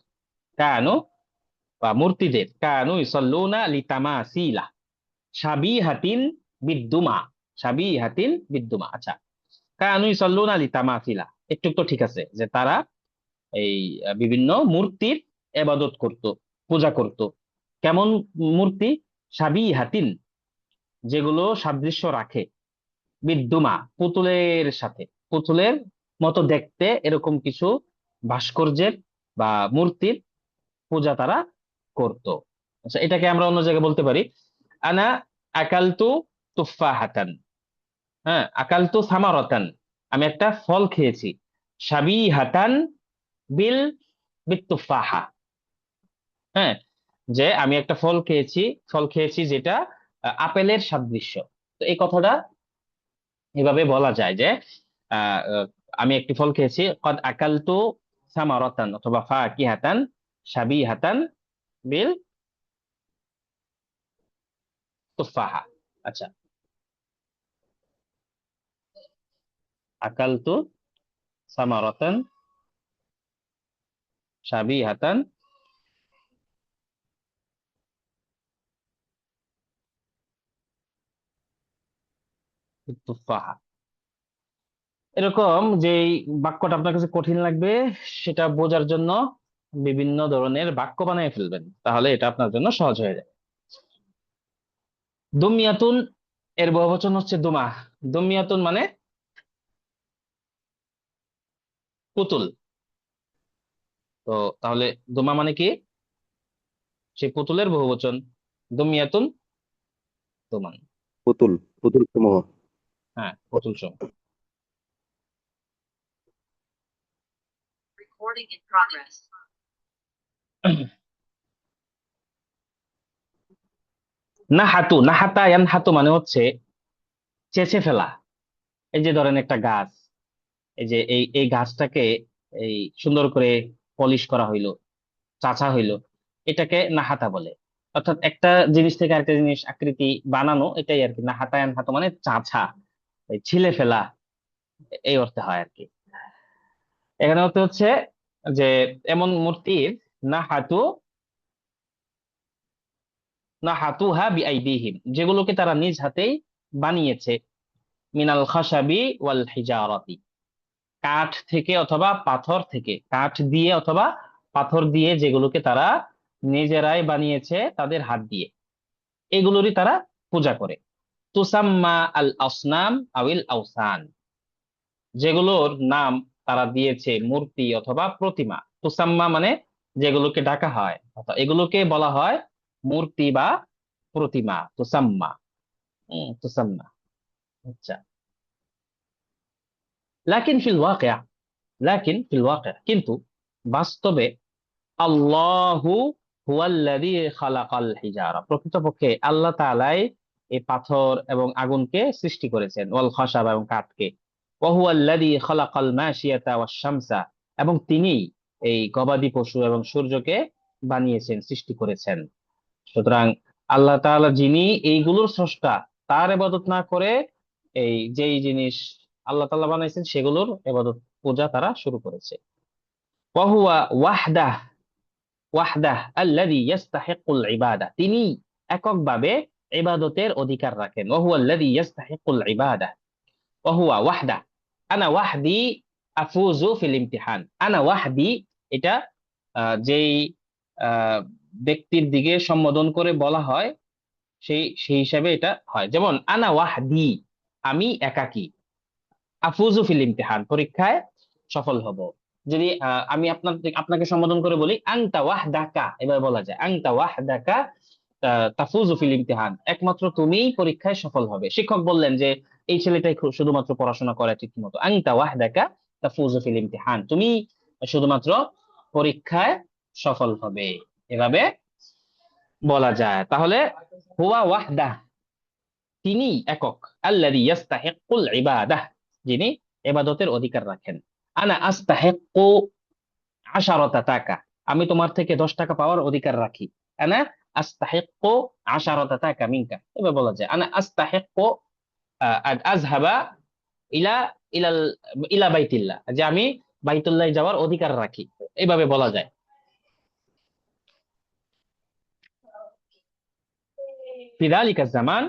কানু বা মূর্তিদের, কানু ইসাল্লুনা লিতামাসিলা সাবিহাতিন বিদ্দুমা, সাবিহাতিন বিদ্দুমা। আচ্ছা, কানু ইসাল্লুনা লিতামাসিলা একটু তো ঠিক আছে যে তারা এই বিভিন্ন মূর্তির ইবাদত করত, পূজা করত। কেমন মূর্তি? সাবি হাতিন, যেগুলো সাদৃশ্য রাখে, বিদ্যুমা পুতুলের সাথে, পুতুলের মতো দেখতে এরকম কিছু ভাস্কর্যের বা মূর্তির পূজা তারা করত। আচ্ছা, এটাকে আমরা অন্য জায়গায় বলতে পারি, আনা আকালতু তুফাহাতান, হ্যাঁ, আকালতু সামারাতান, আমি একটা ফল খেয়েছি, সাবিহাতান বিল বিত্তুফাহা, হ্যাঁ, যে আমি একটা ফল খেয়েছি, ফল খেয়েছি যেটা আপেলের সাদৃশ্য। তো এই কথাটা এভাবে বলা যায় যে আহ, আহ, আমি একটি ফল খেয়েছি, কদ আকালতু সামারাতান অথবা ফাকিহাতান শাবিহাতান বিল তুফাহা। আচ্ছা, আকালতু সামারাতান শাবিহাতান তুফাহা। এরকম যে এই বাক্যটা আপনার কাছে কঠিন লাগবে, সেটা বোঝার জন্য বিভিন্ন ধরনের বাক্য বানিয়ে ফেলবেন, তাহলে এটা আপনার জন্য সহজ হয়ে যাবে। দুমিয়াতুন এর বহুবচন হচ্ছে দুমা। দুমিয়াতুন মানে পুতুল। তো তাহলে দুমা মানে কি? সেই পুতুলের বহুবচন দুমিয়াতুন দুমান। পুতুল, পুতুল সমূহ। হ্যাঁ, পুতুল সমূহ। নাহাতু, নাহাতা ইয়ানহাতু মানে হচ্ছে চেঁচে ফেলা। এই যে ধরেন একটা গাছ, এই যে এই গাছটাকে এই সুন্দর করে পলিশ করা হইলো, চাচা হইলো, এটাকে নাহাতা বলে। অর্থাৎ একটা জিনিস থেকে আরেকটা জিনিস আকৃতি বানানো, এটাই আর কি নাহাতা ইয়ানহাতু মানে চাচা, এই ছিলে ফেলা, এই অর্থে হয় আর কি। এখানে হতে হচ্ছে যে এমন মূর্তির নাহাতু, নাহাতুহা বিআইদিহিম, যেগুলোকে তারা নিজ হাতেই বানিয়েছে, মিনাল খাশাবি ওয়াল হিজারাতি, কাঠ থেকে অথবা পাথর থেকে, কাঠ দিয়ে অথবা পাথর দিয়ে যেগুলোকে তারা নিজেরাই বানিয়েছে তাদের হাত দিয়ে, এগুলোরই তারা পূজা করে। তুসাম্মা আল আসনাম আউল আওসান, যেগুলোর নাম তারা দিয়েছে মূর্তি অথবা প্রতিমা। তুসাম্মা মানে যেগুলোকে ডাকা হয়, অর্থাৎ এগুলোকে বলা হয় মূর্তি বা প্রতিমা, তুসাম্মা। তুসাম্মা। আচ্ছা। লাকিন ফিল ওয়াকিয়া, লাকিন ফিল ওয়াকিয়া কিন্তু বাস্তবে আল্লাহু হুয়াল্লাযী খালাকাল হিজারা, প্রকৃতপক্ষে আল্লাহ তাআলাই এই পাথর এবং আগুনকে সৃষ্টি করেছেন, ওয়াল খাশাব এবং কাঠকে। ওয়া হুয়াল্লাযী খালাকাল মাশিয়াতা ওয়াশ শামসা, এবং তিনি এই গবাদি পশু এবং সূর্যকে বানিয়েছেন, সৃষ্টি করেছেন। সুতরাং আল্লাহ তাআলা যিনি এইগুলোর স্রষ্টা, তার ইবাদত না করে এই যেই জিনিস আল্লাহ তাআলা বানাইছেন সেগুলোর ইবাদত পূজা তারা শুরু করেছে। ওয়া হুয়া ওয়াহদাহ, ওয়াহদাহ আল্লাযী ইয়াস্তাহিকুল ইবাদা, তিনি এককভাবে ইবাদতের অধিকার রাখেন। ওয়া হুয়া আল্লাযী ইয়াস্তাহিকুল ইবাদা ওয়া হুয়া ওয়াহদা, আনা ওয়াহদি আফুজু ফিল ইমতিহান। আনা ওয়াহদি, এটা যেই আহ, ব্যক্তির দিকে সম্বোধন করে বলা হয়, সেই সেই হিসাবে এটা হয়। যেমন আনা ওয়াহদি, আমি একাকী, আফুজু ফিল ইমতিহান, পরীক্ষায় সফল হব। যদি আমি আপনাকে সম্বোধন করে বলি আনতা ওয়াহদাকা, এভাবে বলা যায় আনতা ওয়াহদাকা তাফুজু ফিল ইমতিহান, একমাত্র তুমিই পরীক্ষায় সফল হবে। শিক্ষক বললেন যে এই ছেলেটাই শুধুমাত্র পড়াশোনা করে ঠিক মতো, আনতা ওয়াহদাকা তাফুজু ফিল ইমতিহান, তুমি শুধুমাত্র পরীক্ষায় সফল হবে, এভাবে বলা যায়। তাহলে হুয়া ওয়াহদাহ, তিনি একক, আল্লাযী ইয়াস্তাহিকুল ইবাদাহ, যিনি ইবাদতের অধিকার রাখেন। আনা আস্তাহিকু আশারাতা টাকা, আমি তোমার থেকে 10 টাকা পাওয়ার অধিকার রাখি। আনা আস্তাহিকু আশারাতা টাকা মিনকা, এভাবে বলা যায়। আনা আস্তাহিকু আযহাবা ইলা ইলাল ইলা বাইতিল্লাহ, যে আমি বাইতুল্লাহ যাওয়ার অধিকার রাখি, এভাবে বলা যায়। ফি যালিকা জামান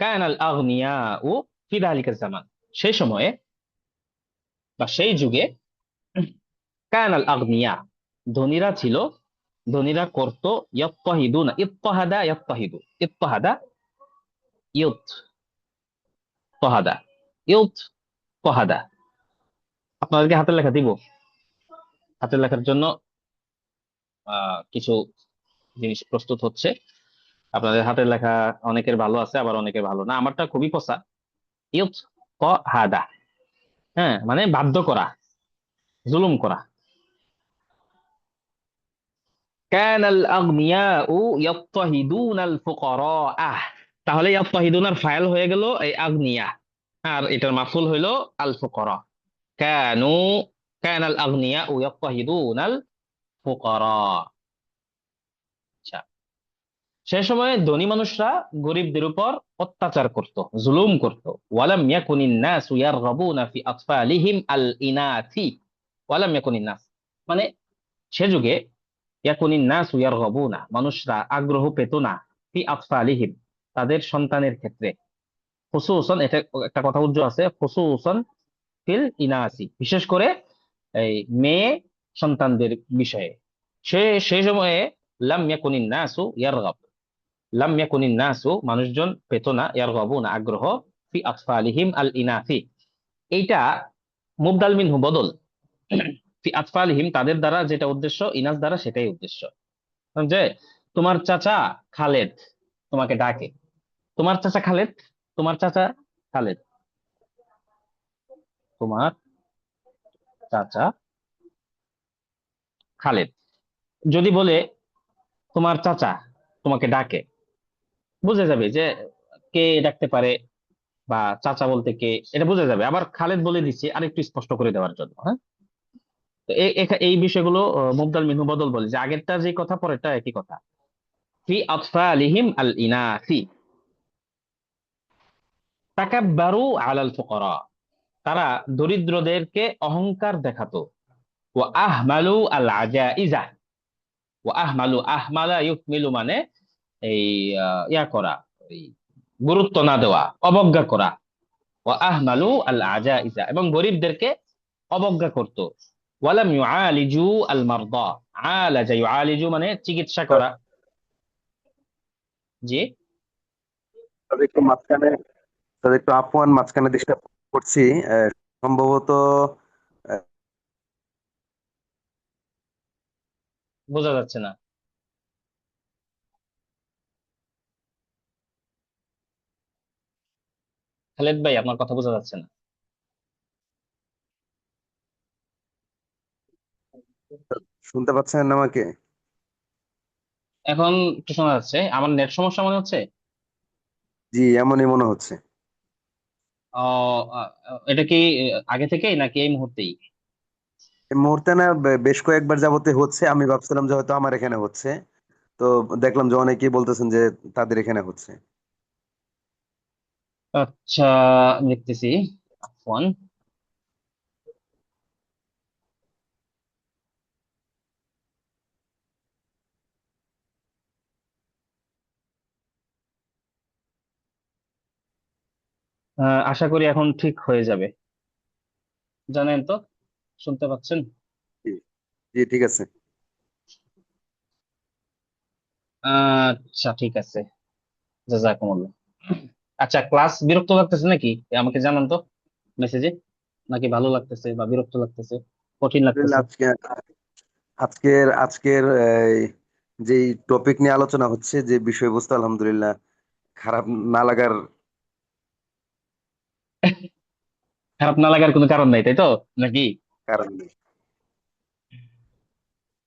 কানাল আগনিয়াউ, ফি যালিকা জামান, সেই সময়ে বা সেই যুগে, কানাল আগনিয়া, ধনীরা ছিল, ধনীরা করত, ইয়াত্তাহিদুনা, ইত্তাহাদা ইয়াত্তাহিদু, ইত্তাহাদা ইউত তহাদা, ইউত তহাদা। আপনাদেরকে হাতের লেখা দিব, হাতের লেখার জন্য কিছু জিনিস প্রস্তুত হচ্ছে। আপনাদের হাতের লেখা অনেকের ভালো আছে, আবার অনেকের ভালো না, আমারটা খুবই পচা। ইউত তহাদা, হ্যাঁ, মানে বাধ্য করা, জুলুম করা। কানাল আগনিয়াউ ইয়াত্তাহিদুনাল ফুকারা, তাহলে ইয়াত্তাহিদুনার ফাইল হয়ে গেল এই আগনিয়া, আর এটার মাফুল হইলো আল ফুকারা। কানু, কানাল আগনিয়াউ ইয়াত্তাহিদুনাল ফুকারা। আচ্ছা, সে সময় ধনী মানুষরা গরিবদের উপর অত্যাচার করত, জুলুম করত। ওয়ালাম ইয়াকুনিন নাসু ইয়ারগাবুনা ফি আতফালিহিম আল ইনাথি, ওয়ালাম ইয়াকুনিন নাস মানে সে যুগে ইয়াকুনিন নাসু ইয়ারগাবুনা, মানুষরা আগ্রহ পেত না, ফি আতফালিহিম, তাদের সন্তানের ক্ষেত্রে। খুসুসান, এটা একটা কথা উজ্জ্ব আছে, খুসুসান ফিল ইনাসি, বিশেষ করে এই মেয়ে সন্তানদের বিষয়ে। সে সেই সময়ে লাম ইয়াকুনিন নাসু ইয়ারগাব, লাম ইয়াকুনিন নাসু, মানুষজন পেত না, ইয়ারগাবুনা আগ্রহ, ফি আতফালিহিম আল ইনাসি, এইটা মুবদাল মিনহু বদল, ফি আতফালিহিম তাদের দ্বারা যেটা উদ্দেশ্য, ইনাস দ্বারা সেটাই উদ্দেশ্য। যে তোমার চাচা খালেদ তোমাকে ডাকে। তোমার চাচা খালেদ, তোমার চাচা খালেদ, তোমার চাচা খালেদ। যদি বলে তোমার চাচা তোমাকে ডাকে, বুঝে যাবে যে কে ডাকতে পারে বা চাচা বলতে কে, এটা বোঝা যাবে। আবার খালেদ বলে দিচ্ছি আরেকটু স্পষ্ট করে দেওয়ার জন্য, হ্যাঁ। তো এই বিষয়গুলো মুবদাল মিনহু বদল বলে, যে আগেরটা যে কথা পরেরটা একই কথা। ফি আতফালিহিম আল ইনাসি তাকাব্বারু আলাল ফুকারা, তারা দরিদ্রদেরকে অহংকার দেখাতো। ওয়া আহমালু আল আজাইজা, ওয়া আহমালু, আহমালা ইউহমিলু মানে এই ইয়া করা, এই গুরুত্ব না দেওয়া, অবজ্ঞা করা। ওয়া আহমালু আল আজাইজা, এবং গরিবদেরকে অবজ্ঞা করত। ওয়ালাম ইউআলিজু আল মারদা, আলাজা ইউআলিজু মানে চিকিৎসা করা। জি। তবে একটু মাঝখানে, তবে একটু আফওয়ান মাঝখানে ডিস্টার্ব করছি। সম্ভবত আহ, বোঝা যাচ্ছে না। খালেদ ভাই, আপনার কথা বোঝা যাচ্ছে না। শুনতে পাচ্ছেন আমাকে? এখন একটু শোনা যাচ্ছে। আমার নেট সমস্যা মনে হচ্ছে। জি, এমনই মনে হচ্ছে। এটা কি আগে থেকেই নাকি এই মুহূর্তেই? এই মুহূর্তে না, বেশ কয়েকবার যাবতে হচ্ছে। আমি ভাবছিলাম যে হয়তো আমার এখানে হচ্ছে, তো দেখলাম যে অনেকেই বলতেছেন যে তাদের এখানে হচ্ছে। আচ্ছা, দেখতেছি। ফোন। আশা করি এখন ঠিক হয়ে যাবে। জানেন তো, শুনতে পাচ্ছেন? জি, জি, ঠিক আছে। আচ্ছা, ঠিক আছে। জাযাকুমুল্লাহ। আচ্ছা, ক্লাস বিরক্ত লাগতেছে নাকি আমাকে জানান তো মেসেজে, নাকি ভালো লাগতেছে বা বিরক্ত লাগতেছে, কঠিন লাগতেছে? আজকে আজকের আজকের যে টপিক নিয়ে আলোচনা হচ্ছে, যে বিষয়বস্তু, আলহামদুলিল্লাহ খারাপ না লাগার খারাপ না লাগার কোনো কারণ নাই, তাই তো? নাকি কারণ নেই।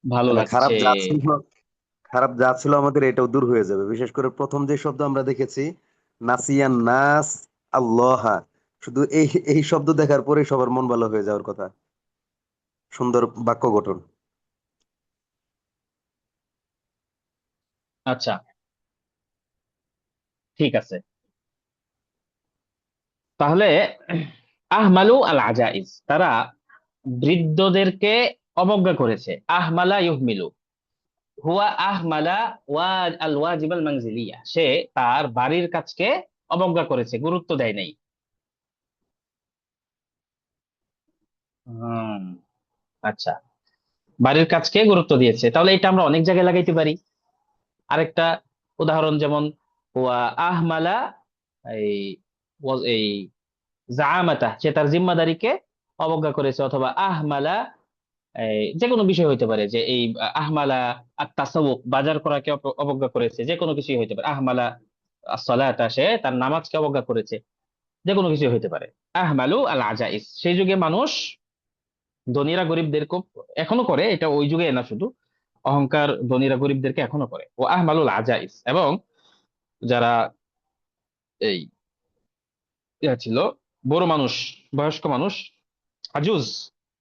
ভালো মানে লাগছে? খারাপ যা ছিল আমাদের এটাও দূর হয়ে যাবে। বিশেষ করে প্রথম যে শব্দ আমরা দেখেছি, নাসিয়ান নাস আল্লাহ, শুধু এই এই শব্দ দেখার পরে সবার মন ভালো হয়ে যাওয়ার কথা। সুন্দর বাক্য গঠন। আচ্ছা, ঠিক আছে। তাহলে আহমালু আল আজাইজ, তারা বৃদ্ধদেরকে অবজ্ঞা করেছে। আহমালা ইউহমিলু, হুয়া আহমালা ওয়া আল ওয়াজিব আল মানজিলিয়া, সে তার বাড়ির কাজকে অবজ্ঞা করেছে, গুরুত্ব দেয় নাই। হুম, আচ্ছা, বাড়ির কাজকে গুরুত্ব দিয়েছে, তাহলে এটা আমরা অনেক জায়গায় লাগাইতে পারি। আরেকটা উদাহরণ যেমন, ওয়া আহমালা এই এই জামাতা, সে তার জিম্মাদারিকে অবজ্ঞা করেছে। অথবা আহমালা, যে কোনো বিষয় হইতে পারে, যে এই আহমালা আত তাসাউক, বাজার করাকে অবজ্ঞা করেছে, যে কোনো কিছুই হইতে পারে। আহমালা as-সালাতা, সে তার নামাজকে অবজ্ঞা করেছে, যে কোনো কিছু হইতে পারে। আহমালু আল আজাইজ, সেই যুগে মানুষ ধনীরা গরিবদেরকে এখনো করে, এটা ওই যুগে না শুধু, অহংকার ধনীরা গরিবদেরকে এখনো করে। ও আহমালুল আজাইজ, এবং যারা এই ইয়া ছিল, বড় মানুষ, বয়স্ক মানুষ, আজুজ,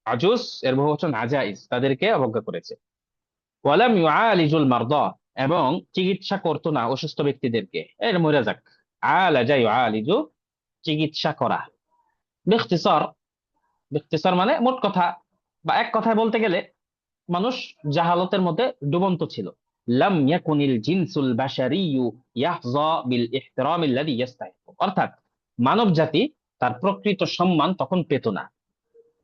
আজুজ এর বহু বচন আজাইজ, তাদেরকে অবজ্ঞা করেছে। ওয়ালাম ইউআলিজুল মারদা, এবং চিকিৎসা করতো না অসুস্থ ব্যক্তিদেরকে। এর মরে যাক, আলাজা ইউআলিজু, চিকিৎসা করা। বিখতিসার, বিখতিসার মানে মোট কথা, বা এক কথায় বলতে গেলে, মানুষ জাহালতের মধ্যে ডুবন্ত ছিল। লাম ইয়াকুনিল জিনসুল বাশারিয়্যু ইয়াহযা বিল ইহতিরাম আল্লাযী ইস্তাহিকু, অর্থাৎ মানব জাতি তার প্রকৃত সম্মান তখন পেত না।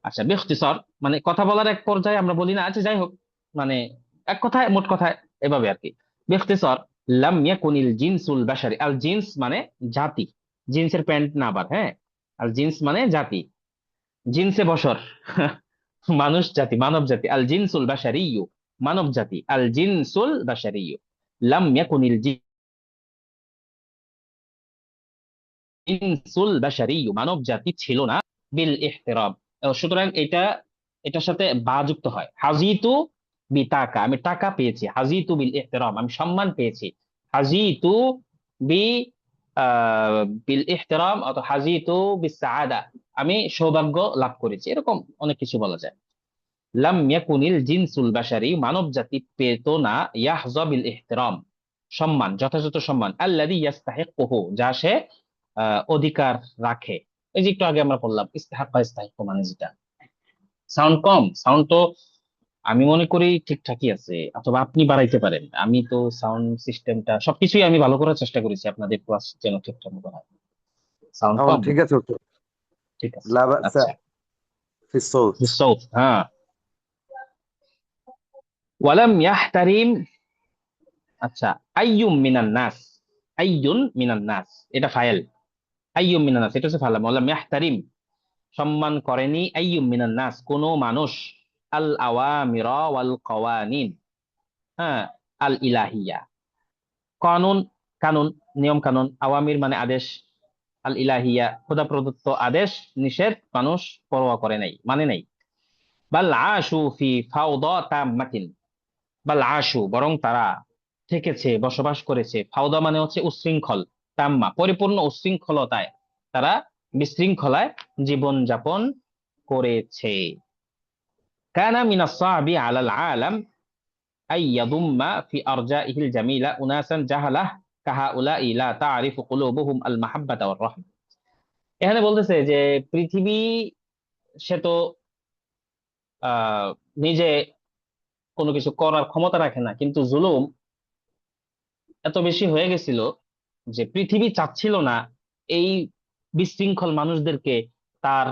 আচ্ছা, বিখতিসার মানে কথা বলার এক পর্যায়ে আমরা বলি না, আচ্ছা যাই হোক, মানে এক কথায়, মোট কথায় এভাবে আর কি। বিখতিসার, লাম ইয়াকুনিল জিনসুল বাশারি, আল জিন্স মানে জাতি, জিন্সের প্যান্ট না আবার, হ্যাঁ। আল জিন্স মানে জাতি, জিনসে বসর মানুষ জাতি, মানব জাতি। আল জিনসুল বাশারিয়্যু, মানব জাতি। আল জিনসুল বাশারিয়্যু, লাম ইয়াকুনিল জিনসুল বাশারি, মানব জাতি ছিল না, বিল ইহতিরাম। সুতরাং এটার সাথে বা যুক্ত হয়। হাজিতু বি টাকা, আমি টাকা পেয়েছি। হাজিতু বিল ইহতিরাম, আমি সম্মান পেয়েছি। হাজিতু বি বিল ইহতিরাম অথবা হাজিতু বিস সাআদা, আমি সৌভাগ্য লাভ করেছি, এরকম অনেক কিছু বলা যায়। লাম ইয়াকুনিল জিনসুল বাশারি, মানব জাতি পেত না, ইয়াহযা বিল ইহতিরাম, সম্মান, যথাযথ সম্মান, আল্লাযী ইয়াস্তাহিকুহু, যা সে অধিকার রাখে। এই যে একটু আগে আমরা বললাম ইস্তাহাক্কা ইস্তাহিক্কু মানে যেটা। সাউন্ড কম, সাউন্ড তো আমি মনে করি ঠিকঠাকই আছে, অথবা আপনি বাড়াইতে পারেন। আমি তো সাউন্ড সিস্টেমটা সবকিছুই আমি ভালো করার চেষ্টা করেছি আপনাদের ক্লাস যেন ঠিকঠাক মতো হয়। সাউন্ড সাউন্ড কম, ঠিক আছে তো? ঠিক আছে। লা বাসা আচ্ছা, ফি সৌত। সৌফ, হ্যাঁ। ওয়ালাম ইয়াহতারিম, আচ্ছা, আইয়ুম মিনান নাস, আইয়ুন মিনান নাস, এটা ফাইল। আইয়ুম মিনান নাস এটা হচ্ছে ফাইল। ওয়ালাম ইয়াহতারিম, সম্মান করেনি, আইয়ুম মিনান নাস, কোন মানুষ, আল আওয়ামিরা ওয়াল কওয়ানিন, হ্যাঁ, আল ইলাহিয়া, কানুন, কানুন, নিয়ম কানুন, আওয়ামির মানে আদেশ, আল ইলাহিয়া খোদা প্রদত্ত আদেশ নিষেধ মানুষ পরোয়া করে নাই, মানে নাই। বাল আশু ফি ফাওদা তাম্মাতিন, বাল আশু, বরং তারা থেকেছে, বসবাস করেছে, ফাওদা মানে হচ্ছে উচ্ছৃঙ্খল, তাম্মা পরিপূর্ণ উচ্ছৃঙ্খলতায় তারা বিশৃঙ্খলায় জীবন যাপন করেছে। কানা মিনাস সাবি আলাল আলাম আই ইয়াদুম্মা ফি আরজাইহিল জামিলা উনাসান জাহালাহ কাহাউলাই লা তারিফু কুলুবুহুম আল মাহাব্বাতা ওয়ার রাহমা। এখানে বলতেছে যে পৃথিবী, সে তো আহ নিজে কোনো কিছু করার ক্ষমতা রাখে না, কিন্তু জুলুম এত বেশি হয়ে গেছিল যে পৃথিবী চাচ্ছিল না এই বিশৃঙ্খল মানুষদেরকে তার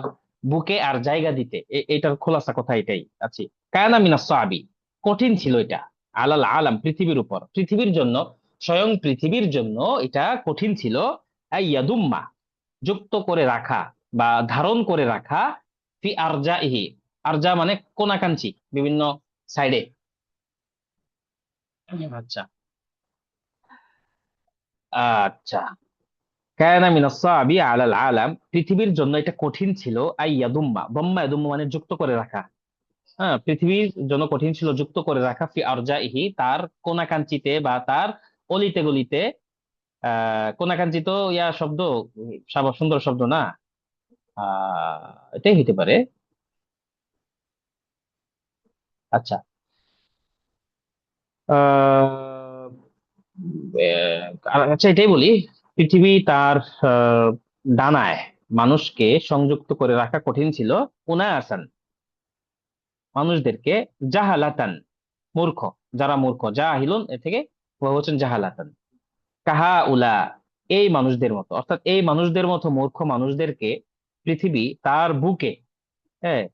বুকে আর জায়গা দিতে। এটার খোলাসা কথা এটাই আছে। কায়না মিনাস সাবি, কঠিন ছিল এটা, আলাল আলাম, পৃথিবীর উপর, পৃথিবীর জন্য, স্বয়ং পৃথিবীর জন্য এটা কঠিন ছিল, ইয়াদুম্মা, যুক্ত করে রাখা বা ধারণ করে রাখা, ফি আরজা ইহি, আরজা মানে কোনাকাঞ্চি, বিভিন্ন সাইডে। আচ্ছা, আচ্ছা, কায়ানা মিনাস সাবি আলাল আলাম, পৃথিবীর জন্য এটা কঠিন ছিল, আইয়া দুম্মা, দম্মা দুম্মা মানে যুক্ত করে রাখা, হ্যাঁ, পৃথিবীর জন্য কঠিন ছিল যুক্ত করে রাখা, ফি আরজাইহি, তার কোনাকাঞ্চিতে বা তার অলিতে গলিতে। কোনাকাঞ্চিত ইয়া শব্দ, সুন্দর শব্দ না, এটাই হইতে পারে। আচ্ছা, আহ আচ্ছা, এটাই বলি, পৃথিবী তার আহ, ডানায় মানুষকে সংযুক্ত করে রাখা কঠিন ছিল, উনায়াসান, মানুষদেরকে, জাহালাতান, মূর্খ, যারা মূর্খ, জাহিলুন এ থেকে ওয়া হচ্ছেন জাহালাতান, কাহা উলা, এই মানুষদের মতো, অর্থাৎ এই মানুষদের মতো মূর্খ মানুষদেরকে পৃথিবী তার বুকে, হ্যাঁ,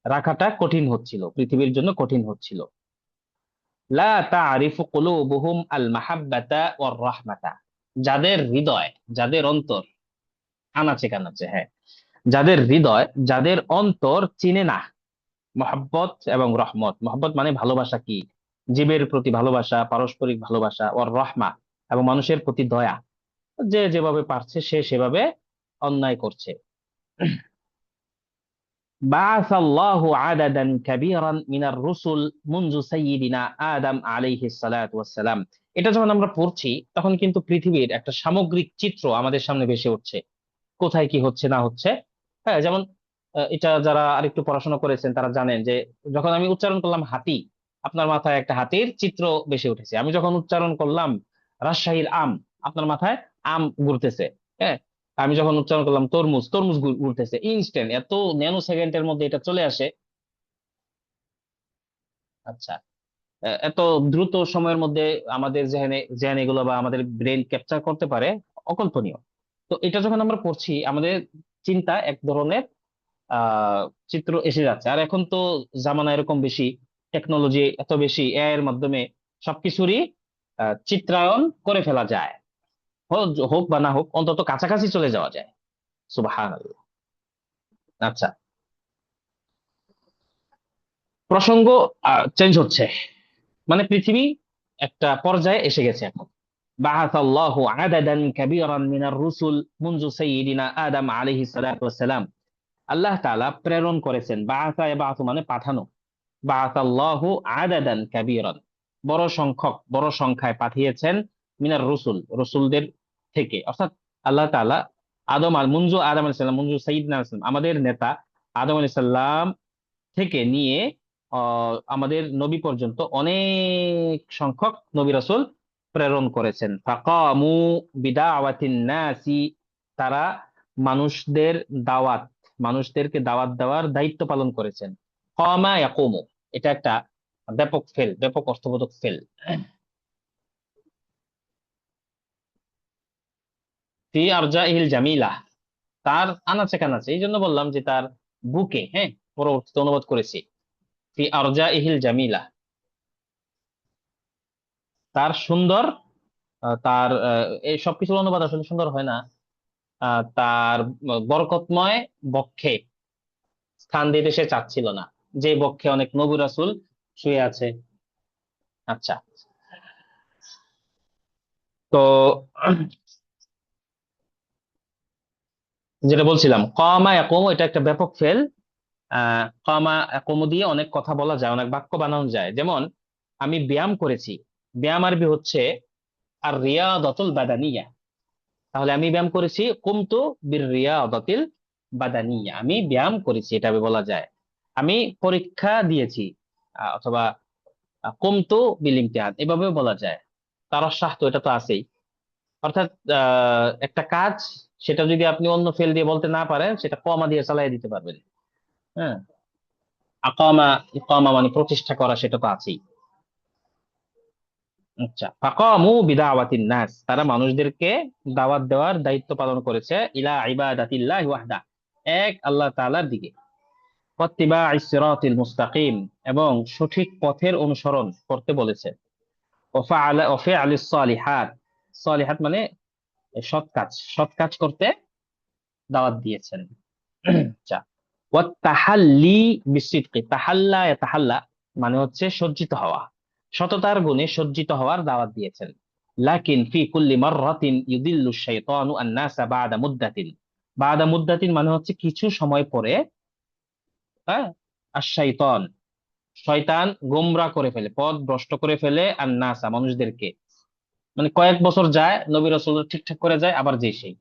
রাখাটা কঠিন হচ্ছিল, পৃথিবীর জন্য কঠিন হচ্ছিল। লা তারিফু কুলুবুহুম আল মাহাব্বাতা ওয়ার রাহমাতা, যাদের হৃদয়, যাদের অন্তর, আনাচে কানাচে, হ্যাঁ, যাদের হৃদয়, যাদের অন্তর চিনে না মহাব্বত এবং রহমত। মহাব্বত মানে ভালোবাসা কি, জীবের প্রতি ভালোবাসা, পারস্পরিক ভালোবাসা, ওর রহমা এবং মানুষের প্রতি দয়া, যে যেভাবে পারছে সে সেভাবে অন্যায় করছে। বাআসাল্লাহু আদাদান কাবীরান মিনার রুসুল মুনযু সাইয়্যিদিনা আদম আলাইহিস সালাতু ওয়াস সালাম। এটা যখন আমরা পড়ছি তখন কিন্তু পৃথিবীর একটা সামগ্রিক চিত্র আমাদের সামনে ভেসে উঠছে, কোথায় কি হচ্ছে না হচ্ছে। হ্যাঁ, যেমন এটা যারা আরেকটু পড়াশোনা করেছেন তারা জানেন যে যখন আমি উচ্চারণ করলাম হাতি, আপনার মাথায় একটা হাতির চিত্র ভেসে উঠেছে। আমি যখন উচ্চারণ করলাম রাজশাহীর আম, আপনার মাথায় আম ঘুরতেছে। হ্যাঁ, আমি যখন উচ্চারণ করলাম তরমুজ, তরমুজ ঘুরতেছে। ইনস্ট্যান্ট, এত ন্যানো সেকেন্ডের মধ্যে এটা চলে আসে। আচ্ছা, এত দ্রুত সময়ের মধ্যে আমাদের জেনে জেনে এগুলো বা আমাদের ব্রেন ক্যাপচার করতে পারে, অকল্পনীয়। তো এটা যখন আমরা পড়ছি আমাদের চিন্তা এক ধরনের আহ চিত্র এসে যাচ্ছে। আর এখন তো জামানা এরকম বেশি, টেকনোলজি এত বেশি, এআই এর মাধ্যমে সবকিছুরই চিত্রায়ন করে ফেলা যায়। হোক হোক বা না হোক, অন্তত কাছাকাছি চলে যাওয়া যায়। সুবহানাল্লাহ। আচ্ছা, প্রসঙ্গ চেঞ্জ হচ্ছে, মানে পৃথিবী একটা পর্যায়ে এসে গেছে এখন। বাআসাল্লাহু আদাদান কাবীরান মিনার রুসুল মুনযু সাইয়্যিদিনা আদম আলাইহিস সালাতু ওয়াস সালাম। আল্লাহ তাআলা প্রেরণ করেছেন, বাআসা ইয়াবাসু মানে পাঠানো, বাআসাল্লাহু আদাদান কাবীরান বড় সংখ্যক, বড় সংখ্যায় পাঠিয়েছেন, মিনার রসুল রসুলদের থেকে, অর্থাৎ আল্লাহ তাআলা আদম আলাইহিস সালাম মুনযু সাইয়্যিদিনা আলাইহিস সালাম, আমাদের নেতা আদম আলাইহিস সালাম থেকে নিয়ে আমাদের নবী পর্যন্ত অনেক সংখ্যক নবী রাসূল প্রেরণ করেছেন। ফাকামু বিদাওয়াতিন নাসি, তারা মানুষদের দাওয়াত, মানুষদেরকে দাওয়াত দেওয়ার দায়িত্ব পালন করেছেন। কামা ইয়াকুমু, এটা একটা ব্যাপক ফেল, ব্যাপক অর্থবোধক ফেল। ফি আরজাইহিল জামিলা, তার আনাচে কানাচে, এই জন্য বললাম যে তার বুকে, হ্যাঁ, পরবর্তীতে অনুবাদ করেছি। ফি আরজাইহিল জামিলা, তার সুন্দর, তার এই সবকিছুর অনুবাদ আসলে সুন্দর হয় না। তার বরকতময় বক্ষে স্থান দিতে সে চাচ্ছিল না, যে বক্ষে অনেক নবী রাসূল শুয়ে আছে। আচ্ছা, তো যেটা বলছিলাম, কামা ইয়াকুমু, এটা একটা ব্যাপক ফেল। কামা ইয়াকুমু দিয়ে অনেক কথা বলা যায়, অনেক বাক্য বানানো যায়। যেমন আমি ব্যায়াম করেছি, ব্যায়াম আরবি হচ্ছে আর রিয়াদাতুল বাদানিয়া। তাহলে আমি ব্যায়াম করেছি, কুমতু বির রিয়াদাতিল বাদানিয়া, আমি ব্যায়াম করেছি, এটা বলা যায়। আমি পরীক্ষা দিয়েছি, অথবা কুমতু বিল ইমতিহান, এভাবেও বলা যায়। তারাশাহ তো, এটা তো আছেই। অর্থাৎ একটা কাজ, সেটা যদি আপনি অন্য ফেল দিয়ে বলতে না পারেন, সেটা কমা দিয়ে চালিয়ে দিতে পারবেন। হ্যাঁ, আকামা, ইকামা মানে প্রতিষ্ঠা করা, সেটা তো আছেই। আচ্ছা, ফাকামু বিদাওয়াতিন নাস, তারা মানুষদেরকে দাওয়াত দেওয়ার দায়িত্ব পালন করেছে, ইলা ইবাদাতিল্লাহি ওয়াহদা, এক আল্লাহ তাআলার দিকে, ওয়াত্তিবাইস সিরাতিল মুস্তাকিম, এবং সঠিক পথের অনুসরণ করতে বলেছে। ওয়াফিআলিস সালিহাত, সালিহাত মানে সৎ কাজ, সৎ কাজ করতে দাওয়াত দিয়েছেন। আচ্ছা, ওয়াত্তাহাল্লি বিসিদকি, তাহাল্লা ইয়াতাহাল্লা মানে হচ্ছে সজ্জিত হওয়া, সততার গুণে সজ্জিত হওয়ার দাওয়াত দিয়েছেন। লাকিন ফি কুল্লি মাররাতিন ইউদিল্লু শাইতানু আন-নাসা বা'দা মুদ্দাতিন, বা'দা মুদ্দাতিন মানে হচ্ছে কিছু সময় পরে, হ্যাঁ, আশ-শাইতান, শয়তান গোমরা করে ফেলে, পথ ভ্রষ্ট করে ফেলে, আন-নাসা মানুষদেরকে, মানে কয়েক বছর যায়, নবী রাসূল ঠিকঠাক করে যায়, আবার যেই সেই।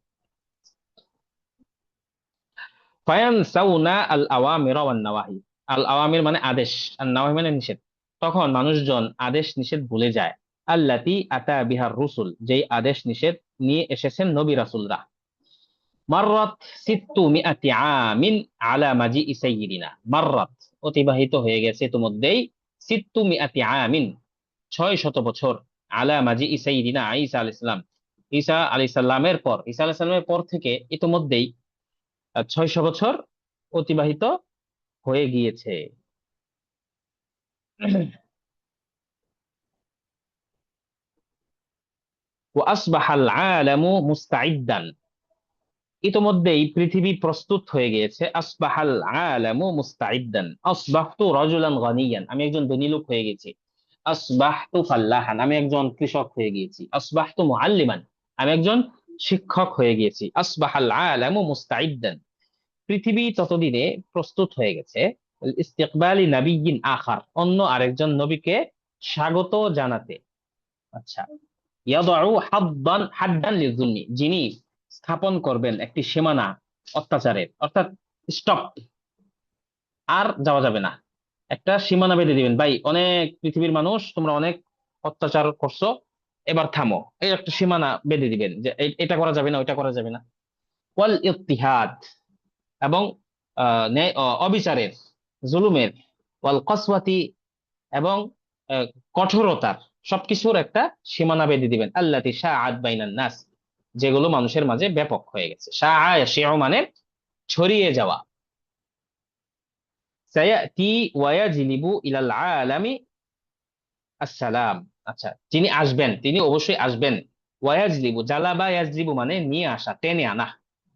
ফায়ানসাউনা আল আওয়ামির ওয়ান নাওয়াহি, আল আওয়ামির মানে আদেশ, আর নাওয়াহি মানে নিষেধ। তখন মানুষজন আদেশ নিষেধ ভুলে যায়। আল্লাতি আতা বিহার রুসুল, যেই আদেশ নিষেধ নিয়ে এসেছেন নবী রাসূলরা। মাররাত সিত্তু মিআতি আমিন আলা মাজিই সাইয়্যিদিনা, মাররাত অতিবাহিত হয়ে গেছে ইতোমধ্যেই, সিত্তু মিআতি আমিন 600 বছর, আলা মাজিই সাইয়্যিদিনা ঈসা আলাইহিস সালাম, ঈসা আলাইহিস সালামের পর, ঈসা আলাইহিস সালামের পর থেকে ইতোমধ্যেই 600 বছর অতিবাহিত হয়ে গিয়েছে। ওয়াসবাহাল আলামু মুস্তাইদ্দান, ইতোমধ্যেই পৃথিবী প্রস্তুত হয়ে গিয়েছে। আসবাহাল আলামু মুস্তাইদ্দান, আসবাহতু রাজুলান গানিয়ান, আমি একজন ধনী লোক হয়ে গেছি। আসবাহতু ফাল্লাহান, আমি একজন কৃষক হয়ে গিয়েছি। আসবাহতু মুআল্লিমান, আমি একজন শিক্ষক হয়ে গিয়েছি। আসবাহাল আলামু মুস্তাইদ্দান, পৃথিবী ততদিনে প্রস্তুত হয়ে গেছে। ইস্তিকবালি নাবিয়্যিন আখার, অন্য আরেকজন নবীকে স্বাগত জানাতে। আচ্ছা, ইয়াদাউ হাদ্দান হাদ্দান লিযুলমি, যিনি স্থাপন করবেন একটি সীমানা অত্যাচারের, অর্থাৎ স্টপ, আর যাওয়া যাবে না, একটা সীমানা বেঁধে দিবেন, ভাই অনেক পৃথিবীর মানুষ তোমরা অনেক অত্যাচার করছো, এবার থামো, এই একটা সীমানা বেঁধে দিবেন, যে এটা করা যাবে না, ওইটা করা যাবে না। ওয়াল ইত্তিহাদ, এবং অবিচারের, জুলুমের, ওয়াল কসওয়াতি, এবং কঠোরতার, সবকিছুর একটা সীমানা বেঁধে দিবেন। আল্লাতি শাআত বাইনান নাস, যেগুলো মানুষের মাঝে ব্যাপক হয়ে গেছে। শাআ ইয়াশিউ মানে ছড়িয়ে যাওয়া। সায়াতি ওয়া ইয়াজলিবু ইলাল আলামি আসসালাম, আচ্ছা, যিনি আসবেন তিনি অবশ্যই আসবেন। ওয়া ইয়াজলিবু, জালাবা ইয়াজলিবু মানে নিয়ে আসা, টেনে আনা,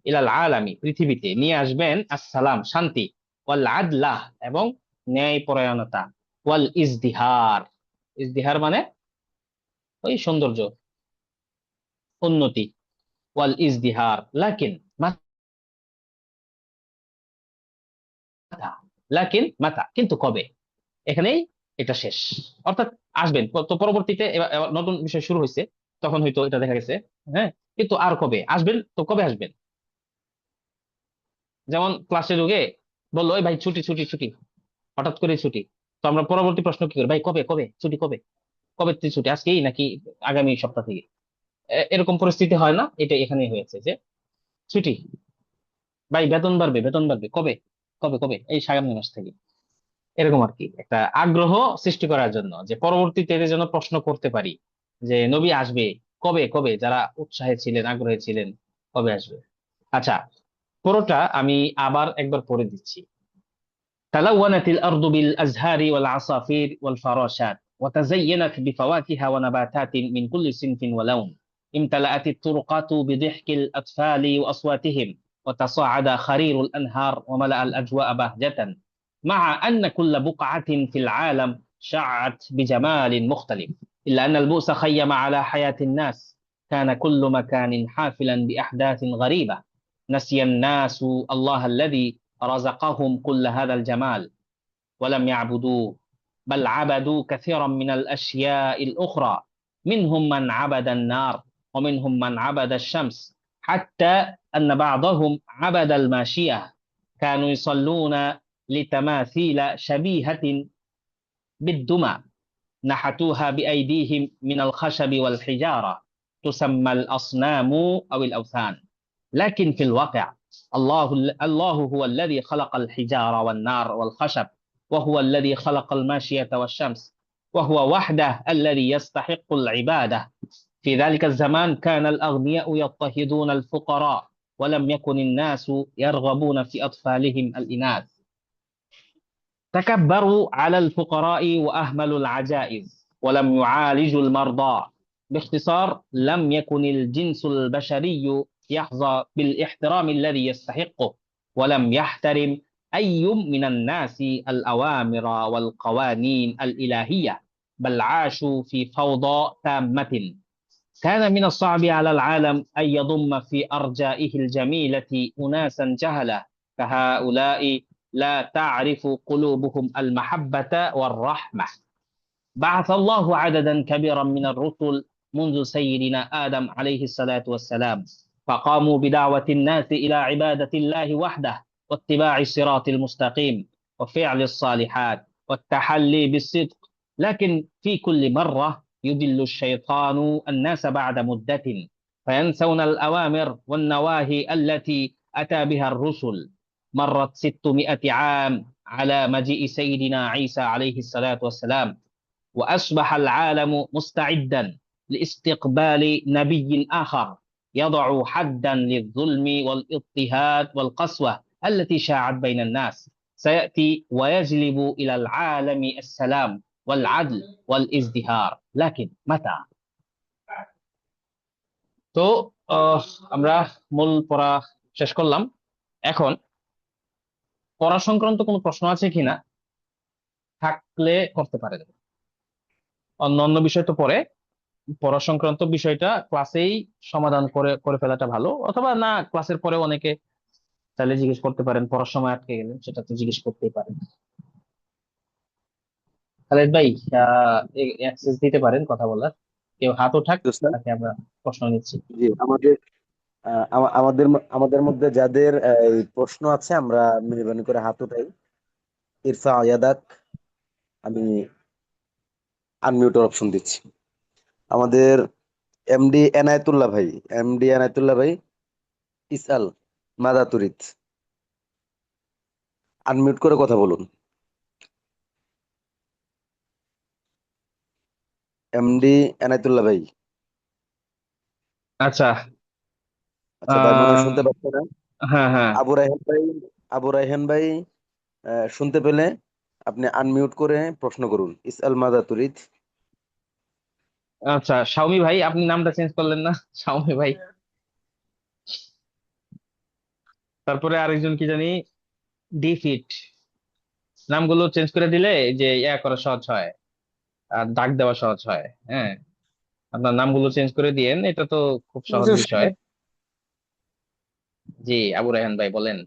ইলাল আলামি পৃথিবীতে নিয়ে আসবেন, আসসালাম শান্তি, ওয়াল আদলাহ এবং ন্যায় পরায়ণতা, ওয়াল ইজদিহার, ইজদিহার মানে ওই সৌন্দর্য, উন্নতি, ওয়াল ইজদিহার, লাকিন মাতা, লাকিন মাতা, কিন্তু কবে, এখানেই এটা শেষ। অর্থাৎ আসবেন তো পরবর্তীতে, এবার এবার নতুন বিষয় শুরু হয়েছে, তখন হয়তো এটা দেখা গেছে। হ্যাঁ, কিন্তু আর কবে আসবেন, তো কবে আসবেন? যেমন ক্লাসে ঢুকে বললো, ওই ভাই ছুটি ছুটি ছুটি, হঠাৎ করে ছুটি। তো আমরা পরবর্তী প্রশ্ন কি করি, ভাই কবে কবে ছুটি, কবে, কবে থেকে ছুটি, আজকেই নাকি আগামী সপ্তাহ থেকে? এরকম পরিস্থিতি হয় না? এটা এখানেই হয়েছে যে ছুটি, ভাই বেতন বাড়বে, বেতন বাড়বে কবে, কবে কবে, এই সামনের মাস থেকে। এরকম আর কি, একটা আগ্রহ সৃষ্টি করার জন্য, যে পরবর্তীতে এদের যেন প্রশ্ন করতে পারি যে নবী আসবে কবে, কবে, যারা উৎসাহে ছিলেন, আগ্রহে ছিলেন, কবে আসবে। আচ্ছা, পুরোটা আমি আবার একবার পড়ে দিচ্ছি। تلونت الأرض بالأزهار والعصافير والفراشات، وتزينت بفواكه ونباتات من كل صنف ولون. امتلأت الطرقات بضحك الأطفال وأصواتهم، وتصاعد خرير الأنهار وملأ الأجواء بهجة، مع أن كل بقعة في العالم شعت بجمال مختلف. إلا أن البؤس خيم على حياة الناس. كان كل مكان حافلا بأحداث غريبة. نسي الناس الله الذي رزقهم كل هذا الجمال، ولم يعبدوه، بل عبدوا كثيرا من الأشياء الأخرى. منهم من عبد النار، ومنهم من عبد الشمس، حتى أن بعضهم عبد الماشية. كانوا يصلون لتماثيل شبيهة بالدمى نحتوها بأيديهم من الخشب والحجارة، تسمى الأصنام أو الأوثان. لكن في الواقع، الله هو الذي خلق الحجارة والنار والخشب، وهو الذي خلق الماشية والشمس، وهو وحده الذي يستحق العبادة. في ذلك الزمان كان الأغنياء يضطهدون الفقراء، ولم يكن الناس يرغبون في أطفالهم الإناث. تكبروا على الفقراء وأهملوا العجائز، ولم يعالجوا المرضى. باختصار، لم يكن الجنس البشري يحظى بالاحترام الذي يستحقه، ولم يحترم أي من الناس الأوامر والقوانين الإلهية، بل عاشوا في فوضى تامة. كان من الصعب على العالم أن يضم في أرجائه الجميلة أناسا جهلة كهؤلاء، لا تعرف قلوبهم المحبة والرحمة. بعث الله عددا كبيرا من الرسل منذ سيدنا آدم عليه الصلاة والسلام، فقاموا بدعوة الناس إلى عبادة الله وحده، واتباع الصراط المستقيم، وفعل الصالحات، والتحلي بالصدق. لكن في كل مرة يضل الشيطان الناس بعد مدة، فينسون الأوامر والنواهي التي أتى بها الرسل. مرت 600 عام على مجيء سيدنا عيسى عليه الصلاة والسلام، وأصبح العالم مستعدا لاستقبال نبي آخر يضع حدا للظلم والاضطهاد والقسوة التي شاعت بين الناس. سيأتي ويجلب إلى العالم السلام والعدل والازدهار، لكن متى؟ তো আহ, আমরা মূল পড়া শেষ করলাম। এখন পড়া সংক্রান্ত কোনো প্রশ্ন আছে কিনা, থাকলে করতে পারেন। অন্য অন্য বিষয় তো পরে, পড়া সংক্রান্ত বিষয়টা ক্লাসেই সমাধান করে করে ফেলাটা ভালো, অথবা না ক্লাসের পরে অনেকে চাইলে জিজ্ঞেস করতে পারেন, পড়ার সময় আটকে গেলেন সেটা তো জিজ্ঞেস করতেই পারেন। খালেদ ভাই, অ্যাক্সেস দিতে পারেন কথা বলার, কেউ হাত ওঠাক, তো স্যার, তাকে আমরা প্রশ্ন নিচ্ছি। জি আমাদের আমাদের মধ্যে যাদের এই প্রশ্ন আছে আমরা মেহরবানি করে হাত উঠাই। ইরফা ইয়াদাক, আমি আনমিউটের অপশন দিচ্ছি। আমাদের এমডি এনায়েতুল্লাহ ভাই, এমডি এনায়েতুল্লাহ ভাই, ইসআল মাদা তুরিত, আনমিউট করে কথা বলুন। এমডি এনায়েতুল্লাহ ভাই। আচ্ছা। আচ্ছা ভাই মনে হয় আহ শুনতে পাচ্ছে না। হ্যাঁ হ্যাঁ। আবু রায়হান ভাই, আবু রায়হান ভাই শুনতে পেলে আপনি আনমিউট করে প্রশ্ন করুন, ইসআল মাদা তুরিত। আচ্ছা, শাওমি ভাই, আপনি নামটা চেঞ্জ করলেন না? শাওমি ভাই। তারপরে আরেকজন কি জানি, ডিফিট। নামগুলো চেঞ্জ করে দিলে যে ইয়া করা সহজ হয়, আর দাগ দেওয়া সহজ হয়। হ্যাঁ, আপনার নামগুলো চেঞ্জ করে দিয়েন, এটা তো খুব সহজ যে বিষয়। জি, আবু রায়হান ভাই বলেন।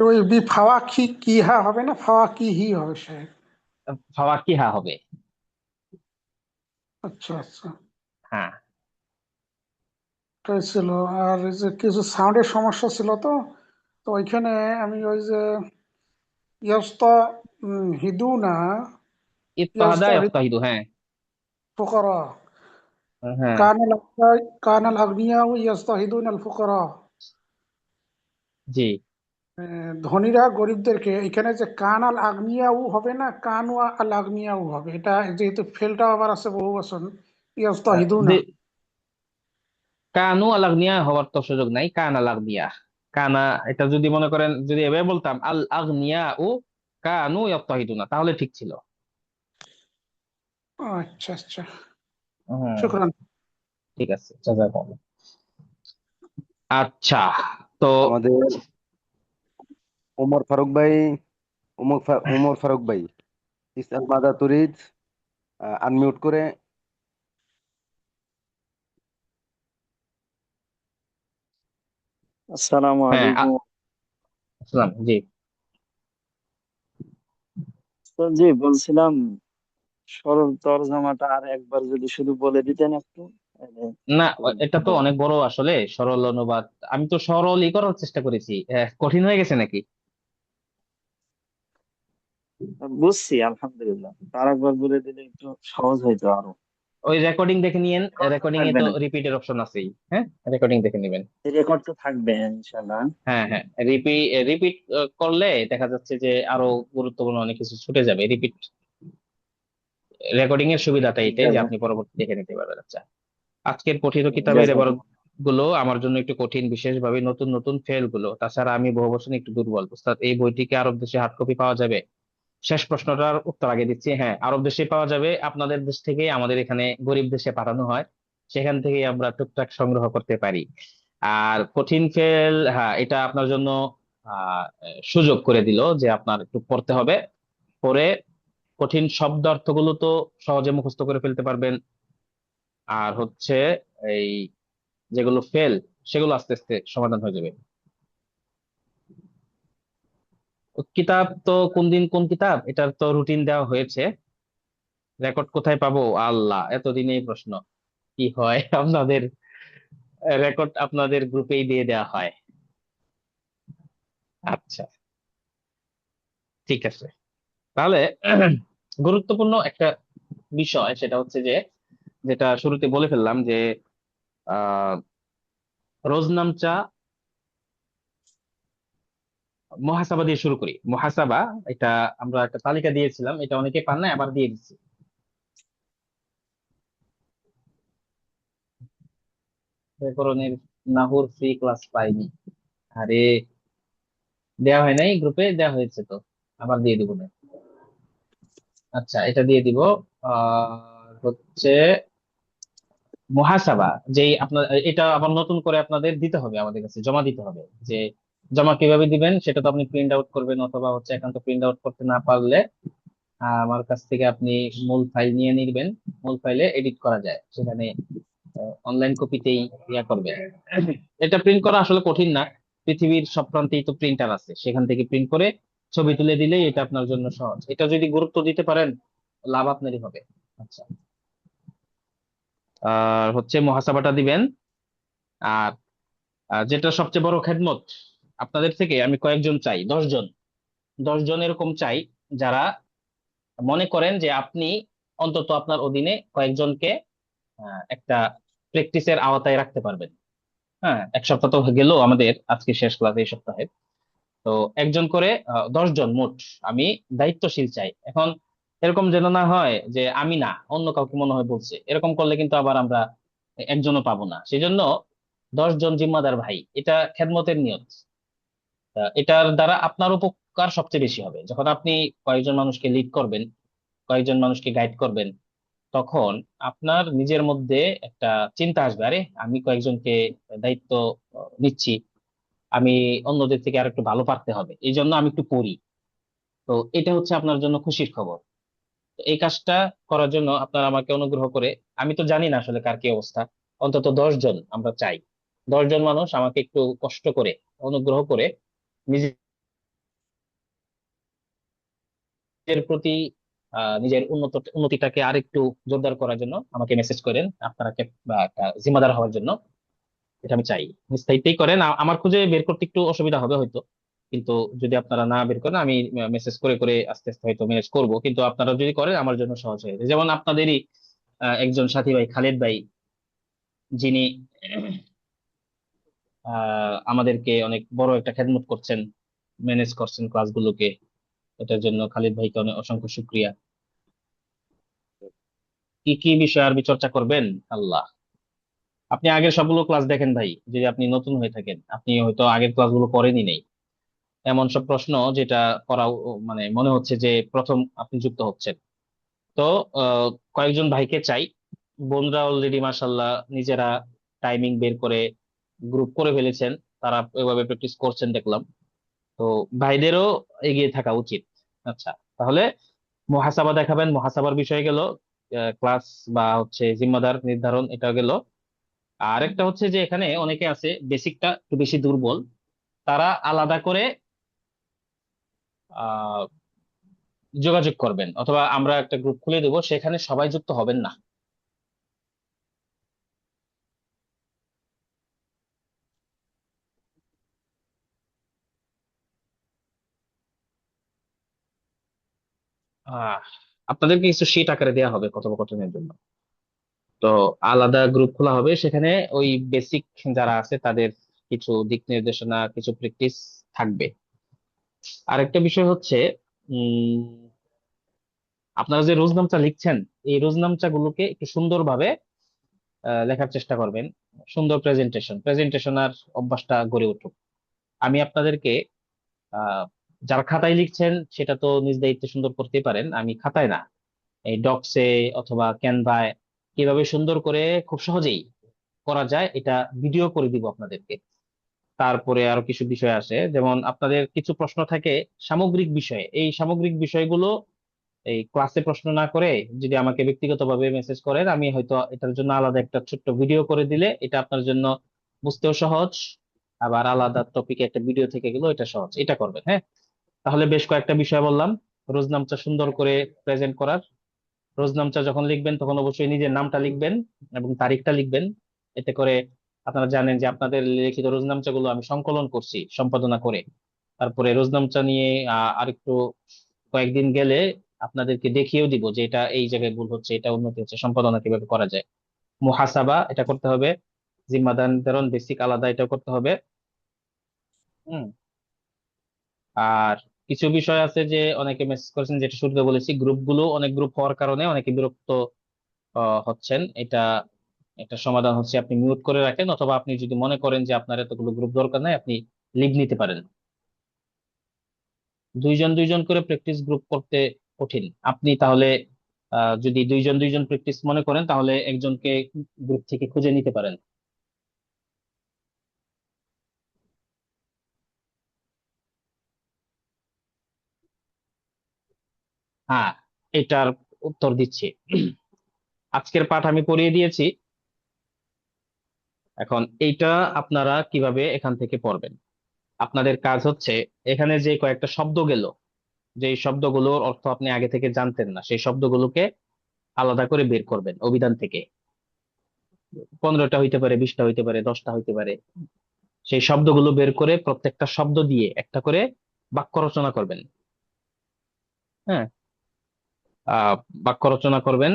ওই ফাওয়া কি কি হা হবে না, ফাওয়া কি হি হবে সাহেব? ফাওয়াকিহা হবে। আচ্ছা আচ্ছা, হ্যাঁ এটাই ছিল। আর এই যে কিছু সাউন্ডের সমস্যা ছিল, তো তো ওইখানে আমি ওই যে ইয়াস্তা হিদুনা, ইত্তাহাদা ইয়াস্তা ইফতাহিদু, হ্যাঁ। ফুকারা, হ্যাঁ। কানাল আগনিয়া ইয়াস্তা হিদুন আল ফুকারা। জি। ধনীরা গরিবদেরকে, এখানে যে কান আল আগনিয়াও হবে না, কান আল আগনিয়াও হবে, এটা যেহেতু ফেলটা আবার আছে বহু বচন, আহ, ইয়াস্তাহিদুনা। দে- কানু আলাগনিয়া হওয়ার তো সুযোগ নাই, কান আলাগনিয়া। কানা, এটা যদি মনে করেন যদি এভাবে বলতাম আল আগনিয়া ও কানু ইফতাহিদুনা, তাহলে ঠিক ছিল। আচ্ছা আচ্ছা, হুম। শুক্রান। ঠিক আছে, জাযাকাল্লাহ। আচ্ছা। তো আমাদের ওমর ফারুক ভাই, ওমর ফারুক ভাই, ইসলাম মাদা তুরিদ, আনমিউট করে। আসসালামু হ্যাঁ, আলাইকুম। আসসালাম। জি। তো জি বলছিলাম, সরল তরজমাটা আর একবার যদি শুধু বলে দিতেন একটু, তাহলে না, একটু এটা তো ভালো অনেক বড় আসলে সরল অনুবাদ। আমি তো সরলই করার চেষ্টা করেছি, কঠিন হয়ে গেছে নাকি? হতো। বুঝছি, আলহামদুলিল্লাহ, আর একবার বলে দিলে একটু সহজ হইতো আরো। ওই রেকর্ডিং দেখে নিয়েন, রেকর্ড তো রেকর্ডিং এ থাকবে তো নাকি? রিপিটের অপশন আছেই। হ্যাঁ, রেকর্ডিং দেখে নেবেন। রেকর্ড তো থাকবে ইনশাল্লাহ। হ্যাঁ হ্যাঁ, রিপিট করলে দেখা যাচ্ছে যে আরো গুরুত্বপূর্ণ অনেক কিছু ছুটে যাবে। রিপিট রেকর্ডিং এর সুবিধাটা এটাই যে আপনি পরবর্তী দেখে নিতে পারবেন। আচ্ছা, আজকের পঠিত কিতাবের এবার জাযাকাল্লাহ। গুলো আমার জন্য একটু কঠিন, বিশেষভাবে নতুন নতুন ফেল গুলো। তাছাড়া আমি বহু বছর একটু দুর্বল। উস্তাদ, এই বইটিকে আরব দেশে হার্ড কপি পাওয়া যাবে? শেষ প্রশ্নটার উত্তর আগে দিচ্ছি। হ্যাঁ, আরব দেশে পাওয়া যাবে। আপনাদের দেশ থেকে আমাদের এখানে গরিব দেশে পাঠানো হয়, সেখান থেকে আমরা টুকটাক সংগ্রহ করতে পারি। আর কঠিন ফেল, হ্যাঁ, এটা আপনার জন্য আহ সুযোগ করে দিল যে আপনার একটু পড়তে হবে। পরে কঠিন শব্দার্থগুলো তো সহজে মুখস্থ করে ফেলতে পারবেন। আর হচ্ছে এই যেগুলো ফেল, সেগুলো আস্তে আস্তে সমাধান হয়ে যাবে। কিতাব তো কোন দিন কোন কিতাব, এটার তো রুটিন দেওয়া হয়েছে। রেকর্ড কোথায় পাবো আল্লাহ, এতদিনে এই প্রশ্ন। কি হয় আপনাদের, রেকর্ড আপনাদের গ্রুপেই দিয়ে দেওয়া হয়। আচ্ছা, ঠিক আছে। তাহলে গুরুত্বপূর্ণ একটা বিষয় সেটা হচ্ছে যে, যেটা শুরুতে বলে ফেললাম যে আহ রোজনামচা মুহাসাবা দিয়ে শুরু করি। মুহাসাবা, এটা আমরা একটা তালিকা দিয়েছিলাম, এটা অনেকে পান না, আবার দিয়ে দিচ্ছি। ব্যাকরণের নাহুর ফ্রি ক্লাস পাইনি। আরে, দেওয়া হয় নাই গ্রুপে, দেওয়া হয়েছে তো, আবার দিয়ে দিব না। আচ্ছা, এটা দিয়ে দিব। হচ্ছে মুহাসাবা, যেই আপনার এটা আবার নতুন করে আপনাদের দিতে হবে, আমাদের কাছে জমা দিতে হবে। যে জমা কিভাবে দিবেন সেটা তো আপনি প্রিন্ট আউট করবেন, অথবা হচ্ছে একান্ত প্রিন্ট আউট করতে না পারলে আমার কাছ থেকে আপনি মূল ফাইল নিয়ে নিবেন। মূল ফাইলে এডিট করা যায়, সেখানে অনলাইন কপিতেই ইয়া করবে। এটা প্রিন্ট করা আসলে কঠিন না। পৃথিবীর সব প্রান্তেই তো প্রিন্টার আছে, সেখান থেকে প্রিন্ট করে ছবি তুলে দিলেই এটা আপনার জন্য সহজ। এটা যদি গুরুত্ব দিতে পারেন, লাভ আপনারই হবে। আচ্ছা, আর হচ্ছে মুহাসাবাটা দিবেন। আর যেটা সবচেয়ে বড় খেদমত, আপনাদের থেকে আমি কয়েকজন চাই, 10 জন। 10 জন এরকম চাই, যারা মনে করেন যে আপনি অন্তত আপনার অধীনে কয়েকজনকে একটা প্র্যাকটিসের আওতায় রাখতে পারবেন। হ্যাঁ, এক সপ্তাহ তো গেল আমাদের, আজকে শেষ ক্লাস এই সপ্তাহে। তো একজন করে 10 জন মোট আমি দায়িত্বশীল চাই। এখন এরকম যেন না হয় যে আমি না, অন্য কাউকে মনে হয় বলছে, এরকম করলে কিন্তু আবার আমরা একজনও পাবো না। সেজন্য 10 জন জিম্মাদার ভাই, এটা খেদমতের নিয়ত। এটার দ্বারা আপনার উপকার সবচেয়ে বেশি হবে। যখন আপনি কয়েকজন মানুষকে লিড করবেন, কয়েকজন মানুষকে গাইড করবেন, তখন আপনার নিজের মধ্যে একটা চিন্তা আসবে, আরে আমি কয়েকজনকে দায়িত্ব নিচ্ছি, আমি অন্যদের থেকে আর একটু ভালো পারতে হবে, এই জন্য আমি একটু পড়ি। তো এটা হচ্ছে আপনার জন্য খুশির খবর। তো এই কাজটা করার জন্য আপনারা আমাকে অনুগ্রহ করে, আমি তো জানি না আসলে কার কি অবস্থা, অন্তত 10 জন আমরা চাই। 10 জন মানুষ আমাকে একটু কষ্ট করে, অনুগ্রহ করে নিজের প্রতি নিজের উন্নতিটাকে আরেকটু জোরদার করার জন্য আমাকে মেসেজ করেন, আপনাকে বা একটা জিম্মাদার হওয়ার জন্য। এটা আমি চাই নিস্তারিতই করেন। আমার খুঁজে বের করতে একটু অসুবিধা হবে হয়তো, কিন্তু যদি আপনারা না বের করেন আমি মেসেজ করে করে আস্তে আস্তে হয়তো ম্যানেজ করব, কিন্তু আপনারা যদি করেন আমার জন্য সহজ হয়ে যাবে। যেমন আপনাদেরই একজন সাথী ভাই খালেদ ভাই, যিনি আমাদেরকে অনেক বড় একটা খেদমত করছেন, ম্যানেজ করছেন ক্লাসগুলোকে। এটার জন্য খালিদ ভাইকে অনেক অসংখ্য শুক্রিয়া। কি কি বিষয় আরবি চর্চা করবেন? আল্লাহ, আপনি আগের সবগুলো ক্লাস দেখেন ভাই, যদি আপনি নতুন হয়ে থাকেন আপনি হয়তো আগের ক্লাসগুলো করেনই নেই। এমন সব প্রশ্ন যেটা করা মানে মনে হচ্ছে যে প্রথম আপনি যুক্ত হচ্ছেন। তো আহ, কয়েকজন ভাইকে চাই, বোনরা অলরেডি মাসাল্লাহ নিজেরা টাইমিং বের করে গ্রুপ করে ফেলেছেন, তারা এভাবে প্র্যাকটিস করছেন দেখলাম। তো ভাইদেরও এগিয়ে থাকা উচিত। আচ্ছা, তাহলে মুহাসাবা দেখাবেন, মুহাসাবার বিষয় গেল, ক্লাস বা হচ্ছে জিম্মাদার নির্ধারণ এটা গেল। আর একটা হচ্ছে যে এখানে অনেকে আছে বেসিকটা একটু বেশি দুর্বল, তারা আলাদা করে আহ যোগাযোগ করবেন, অথবা আমরা একটা গ্রুপ খুলে দেবো, সেখানে সবাই যুক্ত হবেন না। আহ আপনাদেরকে কিছু শিট আকারে দেওয়া হবে কথোপকথনের জন্য। তো আলাদা গ্রুপ খোলা হবে, সেখানে ওই বেসিক যারা আছে তাদের কিছু দিক নির্দেশনা, কিছু প্র্যাকটিস থাকবে। আরেকটা বিষয় হচ্ছে উম আপনারা যে রোজনামচা লিখছেন, এই রোজনামচা গুলোকে একটু সুন্দরভাবে লেখার চেষ্টা করবেন। সুন্দর প্রেজেন্টেশনের অভ্যাসটা গড়ে উঠুক। আমি আপনাদেরকে আহ যারা খাতায় লিখছেন সেটা তো নিজ দায়িত্বে সুন্দর করতেই পারেন, আমি খাতায় না, এই ডক্সে অথবা ক্যানভায় কিভাবে সুন্দর করে খুব সহজেই করা যায় এটা ভিডিও করে দিব আপনাদেরকে। তারপরে আরো কিছু বিষয় আসে, যেমন আপনাদের কিছু প্রশ্ন থাকে সামগ্রিক বিষয়ে, এই সামগ্রিক বিষয়গুলো এই ক্লাসে প্রশ্ন না করে যদি আমাকে ব্যক্তিগতভাবে মেসেজ করেন, আমি হয়তো এটার জন্য আলাদা একটা ছোট্ট ভিডিও করে দিলে এটা আপনার জন্য বুঝতেও সহজ, আবার আলাদা টপিকে একটা ভিডিও থেকে গেল, এটা সহজ, এটা করবেন। হ্যাঁ, তাহলে বেশ কয়েকটা বিষয় বললাম। রোজনামচা সুন্দর করে প্রেজেন্ট করার, রোজনামচা যখন লিখবেন তখন অবশ্যই নিজের নামটা লিখবেন এবং তারিখটা লিখবেন। এতে করে আপনারা জানেন যে আপনাদের লিখিত রোজনামচা গুলো আমি সংকলন করছি সম্পাদনা করে। তারপরে রোজনামচা নিয়ে আরেকটু কয়েকদিন গেলে আপনাদেরকে দেখিয়েও দিব যে এটা এই জায়গায় ভুল হচ্ছে, এটা উন্নতি হচ্ছে, সম্পাদনা কিভাবে করা যায়। মুহাসাবা এটা করতে হবে, জিম্মাদার নির্ধারণ বেসিক আলাদা এটাও করতে হবে। হুম। আর কিছু বিষয় আছে যে অনেকে মেসেজ করেছেন, যেটা শুরুতে বলেছি, গ্রুপগুলো অনেক গ্রুপ হওয়ার কারণে অনেকে বিরক্ত হচ্ছেন। এটা একটা সমাধান হচ্ছে আপনি মিউট করে রাখেন, অথবা আপনি যদি মনে করেন যে আপনার এতগুলো গ্রুপ দরকার নাই, আপনি লিভ নিতে পারেন। দুইজন দুইজন করে প্র্যাকটিস গ্রুপ করতে কঠিন। আপনি তাহলে যদি দুইজন দুইজন প্র্যাকটিস মনে করেন, তাহলে একজনকে গ্রুপ থেকে খুঁজে নিতে পারেন। হ্যাঁ, এটার উত্তর দিচ্ছি। আজকের পাঠ আমি পড়িয়ে দিয়েছি, এখন এইটা আপনারা কিভাবে এখান থেকে পড়বেন। আপনাদের কাজ হচ্ছে এখানে যে কয়েকটা শব্দ গেল, যে শব্দগুলোর অর্থ আপনি আগে থেকে জানতেন না, সেই শব্দগুলোকে আলাদা করে বের করবেন অভিধান থেকে। 15টা হইতে পারে, 20টা হইতে পারে, 10টা হইতে পারে। সেই শব্দগুলো বের করে প্রত্যেকটা শব্দ দিয়ে একটা করে বাক্য রচনা করবেন। হ্যাঁ, আহ বাক্য রচনা করবেন।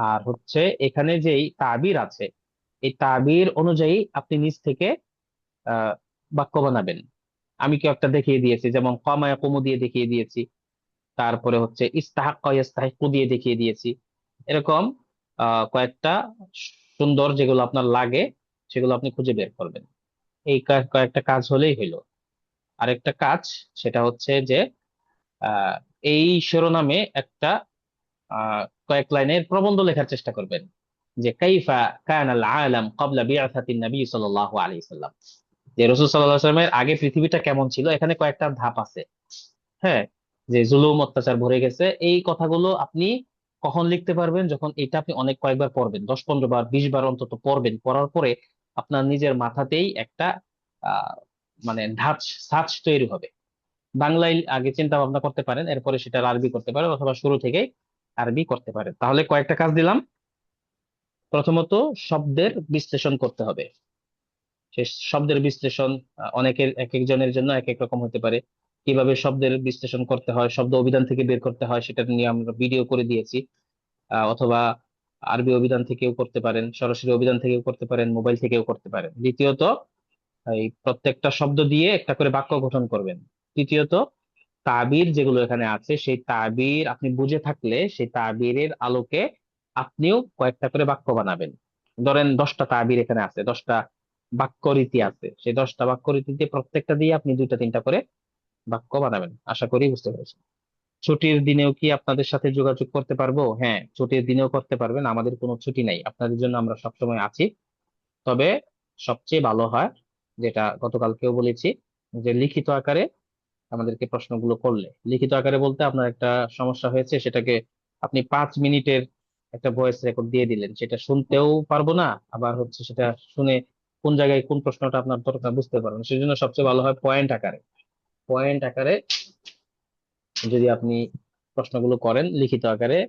আর হচ্ছে এখানে যেই তাবির আছে, এই তাবির অনুযায়ী আপনি নিজ থেকে আহ বাক্য বানাবেন। আমি কেউ একটা দেখিয়ে দিয়েছি, যেমন কামা ইয়াকুমু দিয়ে দেখিয়ে দিয়েছি, তারপরে হচ্ছে ইস্তাহাক্কা ইয়াস্তাহিক্কু দিয়ে দেখিয়ে দিয়েছি। এরকম কয়েকটা সুন্দর যেগুলো আপনার লাগে সেগুলো আপনি খুঁজে বের করবেন। এই কয়েকটা কাজ হলেই হইলো। আরেকটা কাজ, সেটা হচ্ছে যে আহ এই শিরোনামে একটা কয়েক লাইনের প্রবন্ধ লেখার চেষ্টা করবেন, যে কাইফা কানাল আলাম ক্বাবলা বিআসাতিন নবী সাল্লাল্লাহু আলাইহি সাল্লাম, যে রাসূল সাল্লাল্লাহু আলাইহি সাল্লামের আগে পৃথিবীটা কেমন ছিল। এখানে কয়েকটা ধাপ আছে। হ্যাঁ, যে জুলুম অত্যাচার ভরে গেছে, এই কথাগুলো আপনি কখন লিখতে পারবেন? যখন এটা আপনি অনেক কয়েকবার পড়বেন, 10-15 বার 20 বার অন্তত পড়বেন। পড়ার পরে আপনার নিজের মাথাতেই একটা আহ মানে ছাঁচ তৈরি হবে। বাংলায় আগে চিন্তা ভাবনা করতে পারেন, এরপরে সেটা আরবি করতে পারেন, অথবা শুরু থেকে আরবি করতে পারেন। তাহলে কয়েকটা কাজ দিলাম। প্রথমত, শব্দের বিশ্লেষণ করতে হবে। সে শব্দের বিশ্লেষণ অনেকের, এক একজনের জন্য এক এক রকম হতে পারে। কিভাবে শব্দের বিশ্লেষণ করতে হয়, শব্দ অভিধান থেকে বের করতে হয়, সেটা নিয়ে আমরা ভিডিও করে দিয়েছি। অথবা আরবি অভিধান থেকেও করতে পারেন, সরাসরি অভিধান থেকেও করতে পারেন, মোবাইল থেকেও করতে পারেন। দ্বিতীয়ত, এই প্রত্যেকটা শব্দ দিয়ে একটা করে বাক্য গঠন করবেন। তৃতীয়ত, তাবির যেগুলো এখানে আছে, সেই তাবির আপনি বুঝে থাকলে সেই তাবিরের আলোকে আপনিও কয়েকটা করে বাক্য বানাবেন। ধরেন 10টা তাবির এখানে আছে, 10টা বাক্য রীতি আছে, সেই 10টা বাক্য রীতিতে প্রত্যেকটা দিয়ে আপনি 2টা 3টা করে বাক্য বানাবেন। আশা করি বুঝতে পেরেছেন। ছুটির দিনেও কি আপনাদের সাথে যোগাযোগ করতে পারবো? হ্যাঁ, ছুটির দিনেও করতে পারবেন, আমাদের কোনো ছুটি নাই, আপনাদের জন্য আমরা সবসময় আছি। তবে সবচেয়ে ভালো হয়, যেটা গতকালকেও বলেছি, যে লিখিত আকারে আমাদেরকে প্রশ্নগুলো করলে। লিখিত আকারে বলতে আপনার একটা সমস্যা হয়েছে, সেটাকে আপনি 5 মিনিটের একটা ভয়েস রেকর্ড দিয়ে দিলেন, সেটা শুনতেও পারবো না, আবার হচ্ছে সেটা শুনে কোন জায়গায় কোন প্রশ্নটা আপনার দরকার বুঝতে পারবেন। সেই জন্য সবচেয়ে ভালো হয় পয়েন্ট আকারে। পয়েন্ট আকারে যদি আপনি প্রশ্নগুলো করেন লিখিত আকারে,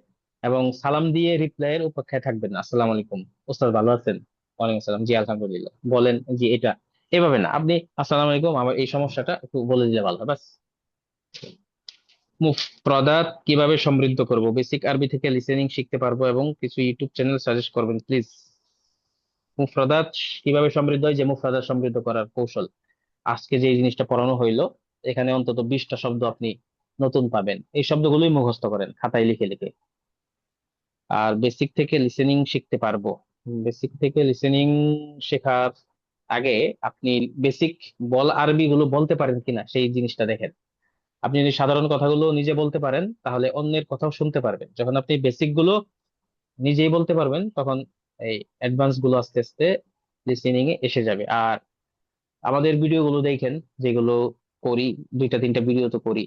এবং সালাম দিয়ে রিপ্লাইয়ের অপেক্ষায় থাকবেন না। আসসালামু আলাইকুম ওস্তাদ, ভালো আছেন? ওয়ালাইকুম আসসালাম, জি আলহামদুলিল্লাহ, বলেন জি এটা। এভাবে না, আপনি আসসালামু আলাইকুম, আমার এই সমস্যাটা একটু বলে দিলে ভালো হয়, বাস। মুফরাদাত কিভাবে সমৃদ্ধ করব? বেসিক আরবি থেকে লিসেনিং শিখতে পারবো, এবং কিছু ইউটিউব চ্যানেল সাজেস্ট করবেন প্লিজ। মুফরাদাত কিভাবে সমৃদ্ধ হয়, যে মুফরাদাত সমৃদ্ধ করার কৌশল, আজকে যে জিনিসটা পড়ানো হইলো, এখানে অন্তত 20টা শব্দ আপনি নতুন পাবেন। এই শব্দগুলোই মুখস্থ করেন খাতায় লিখে লিখে। আর বেসিক থেকে লিসেনিং শিখতে পারবো। বেসিক থেকে লিসেনিং শেখার আগে আপনি বেসিক আরবি গুলো বলতে পারেন কিনা সেই জিনিসটা দেখেন। আপনি যদি সাধারণ কথাগুলো নিজে বলতে পারেন, তাহলে অন্যের কথাও শুনতে পারবেন। যখন আপনি বেসিক গুলো নিজেই বলতে পারবেন, তখন এই অ্যাডভান্স গুলো আস্তে আস্তে লিসেনিং এ এসে যাবে। আর আমাদের ভিডিও গুলো দেখেন, যেগুলো করি, 2টা 3টা ভিডিও তো করি।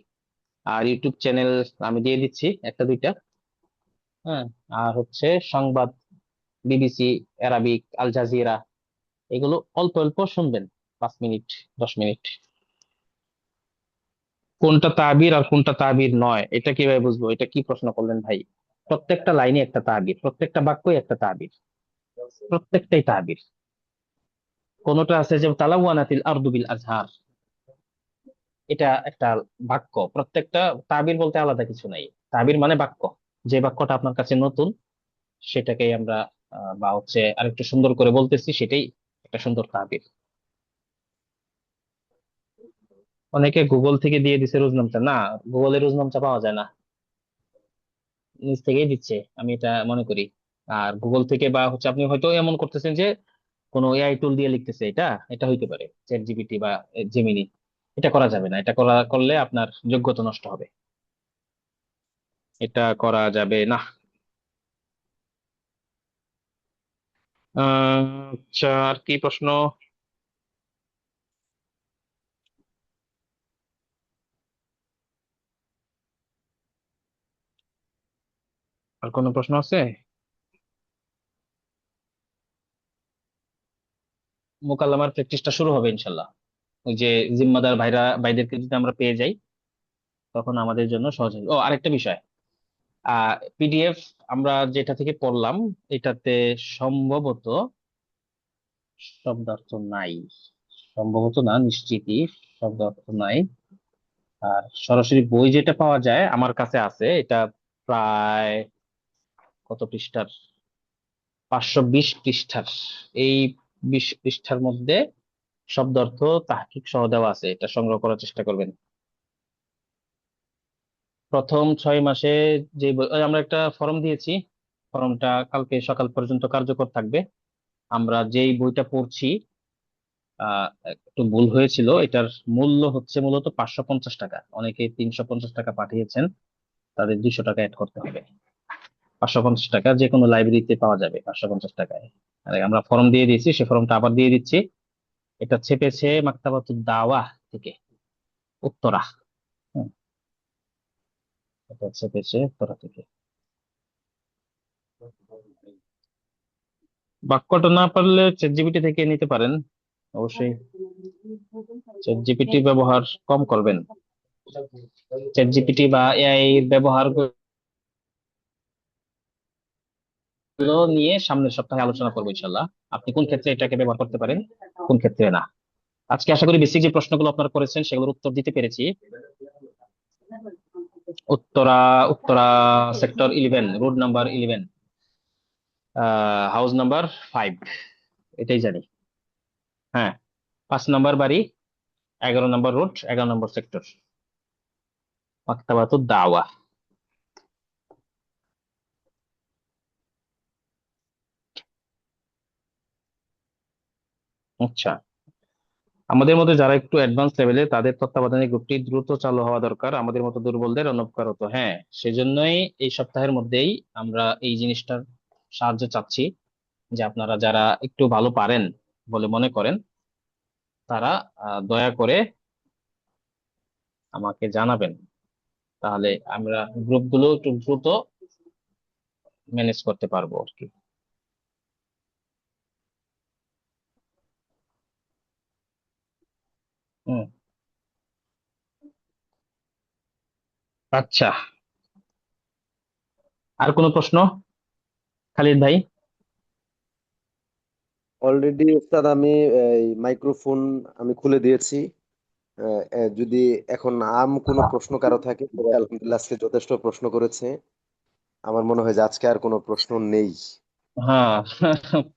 আর ইউটিউব চ্যানেল আমি দিয়ে দিচ্ছি 1টা 2টা। হ্যাঁ, আর হচ্ছে সংবাদ, বিবিসি অ্যারাবিক, আল জাজিরা, এগুলো অল্প অল্প শুনবেন, 5 মিনিট 10 মিনিট। কোনটা তাবির আর কোনটা তাবির নয়, এটা কিভাবে বুঝবো? এটা কি প্রশ্ন করলেন ভাই? প্রত্যেকটা লাইনে একটা তাবির, প্রত্যেকটা বাক্যই একটা তাবির, প্রত্যেকটাই তাবির। কোনটা আছে যে তালাওয়ানাতিল আরদু বিল আজহার, এটা একটা বাক্য। প্রত্যেকটা তাবির বলতে আলাদা কিছু নাই। তাবির মানে বাক্য। যে বাক্যটা আপনার কাছে নতুন, সেটাকেই আমরা বা হচ্ছে আরেকটু সুন্দর করে বলতেছি, সেটাই একটা সুন্দর তাবির। অনেকে গুগল থেকে দিয়ে দিছে রোজনামচা, না, গুগলে রোজনামচা পাওয়া যায় না, নিজ থেকেই দিচ্ছে, আমি এটা মনে করি। আর গুগল থেকে বা হচ্ছে আপনি হয়তো এমন করতেছেন যে কোনো এআই টুল দিয়ে লিখতেছে, এটা এটা হইতে পারে, চ্যাট জিপিটি বা জেমিনি। এটা করা যাবে না, এটা করলে আপনার যোগ্যতা নষ্ট হবে। এটা করা যাবে না। আচ্ছা, আর কি প্রশ্ন? আর কোনো প্রশ্ন আছে? মোকাল্লামার প্র্যাকটিসটা শুরু হবে ইনশাল্লাহ। ওই যে জিম্মাদার ভাইদেরকে যদি আমরা পেয়ে যাই, তখন আমাদের জন্য সহজ হবে। ও, আরেকটা বিষয়, পিডিএফ আমরা যেটা থেকে পড়লাম, এটাতে সম্ভবত শব্দার্থ নাই। সম্ভবত না, নিশ্চিতই শব্দার্থ নাই। আর সরাসরি বই যেটা পাওয়া যায় আমার কাছে আছে, এটা প্রায় কত পৃষ্ঠার, 520 পৃষ্ঠার। এই 20 পৃষ্ঠার মধ্যে শব্দার্থ তাহকিক সহ দেওয়া আছে, এটা সংগ্রহ করার চেষ্টা করবেন। প্রথম 6 মাসে যে ওই আমরা একটা ফর্ম দিয়েছি, ফর্মটা কালকে সকাল পর্যন্ত কার্যকর থাকবে। আমরা যেই বইটা পড়ছি, একটু ভুল হয়েছিল, এটার মূল্য হচ্ছে মূলত 550 টাকা। অনেকে 350 টাকা পাঠিয়েছেন, তাদের 200 টাকা অ্যাড করতে হবে। 550 টাকা যে কোনো লাইব্রেরিতে পাওয়া যাবে 550 টাকায়। আর আমরা ফর্ম দিয়ে দিয়েছি, সে ফর্মটা আবার দিয়ে দিচ্ছি। এটা ছেপেছে মাকতাবাতুদ দাওয়াহ থেকে, উত্তরা। হুম, এটা হচ্ছে পেছে তোরা থেকে। বাক্যটা না পারলে চ্যাট জিপিটি থেকে নিতে পারেন অবশ্যই। চ্যাট জিপিটি ব্যবহার কম করবেন। চ্যাট জিপিটি বা এআই ব্যবহার গুলো নিয়ে সামনের সপ্তাহে আলোচনা করবো ইনশাল্লাহ। আপনি কোন ক্ষেত্রে এটাকে ব্যবহার করতে পারেন, কোন ক্ষেত্রে না। আজকে আশা করি বেসিক যে প্রশ্নগুলো আপনারা করেছেন সেগুলোর উত্তর দিতে পেরেছি। Uttara Uttara sector 11, road number 11, house number 5, এটাই জানি। হ্যাঁ, 5 নম্বর বাড়ি, 11 নম্বর রোড, 11 নম্বর সেক্টর, মাকতাবাতুদ দাওয়া। আচ্ছা, আমাদের মধ্যে যারা একটু অ্যাডভান্স লেভেলে তাদের তত্ত্বাবধানে গ্রুপটি দ্রুত চালু হওয়া দরকার, আমাদের মতো দুর্বলদের অনুপকারত। হ্যাঁ, সেজন্যই এই সপ্তাহের মধ্যেই আমরা এই জিনিসটার সাহায্য চাচ্ছি, যে আপনারা যারা একটু ভালো পারেন বলে মনে করেন তারা দয়া করে আমাকে জানাবেন, তাহলে আমরা গ্রুপগুলো একটু দ্রুত ম্যানেজ করতে পারবো আর কি। হুম। আচ্ছা, আর কোনো প্রশ্ন, খালিদ ভাই? অলরেডি উস্তাদ আমি এই মাইক্রোফোন আমি খুলে দিয়েছি। যদি এখন কোনো প্রশ্ন কারো থাকে তবে আলহামদুলিল্লাহ আজকে যথেষ্ট প্রশ্ন করেছে। আমার মনে হয় যে আজকে আর কোনো প্রশ্ন নেই। হ্যাঁ,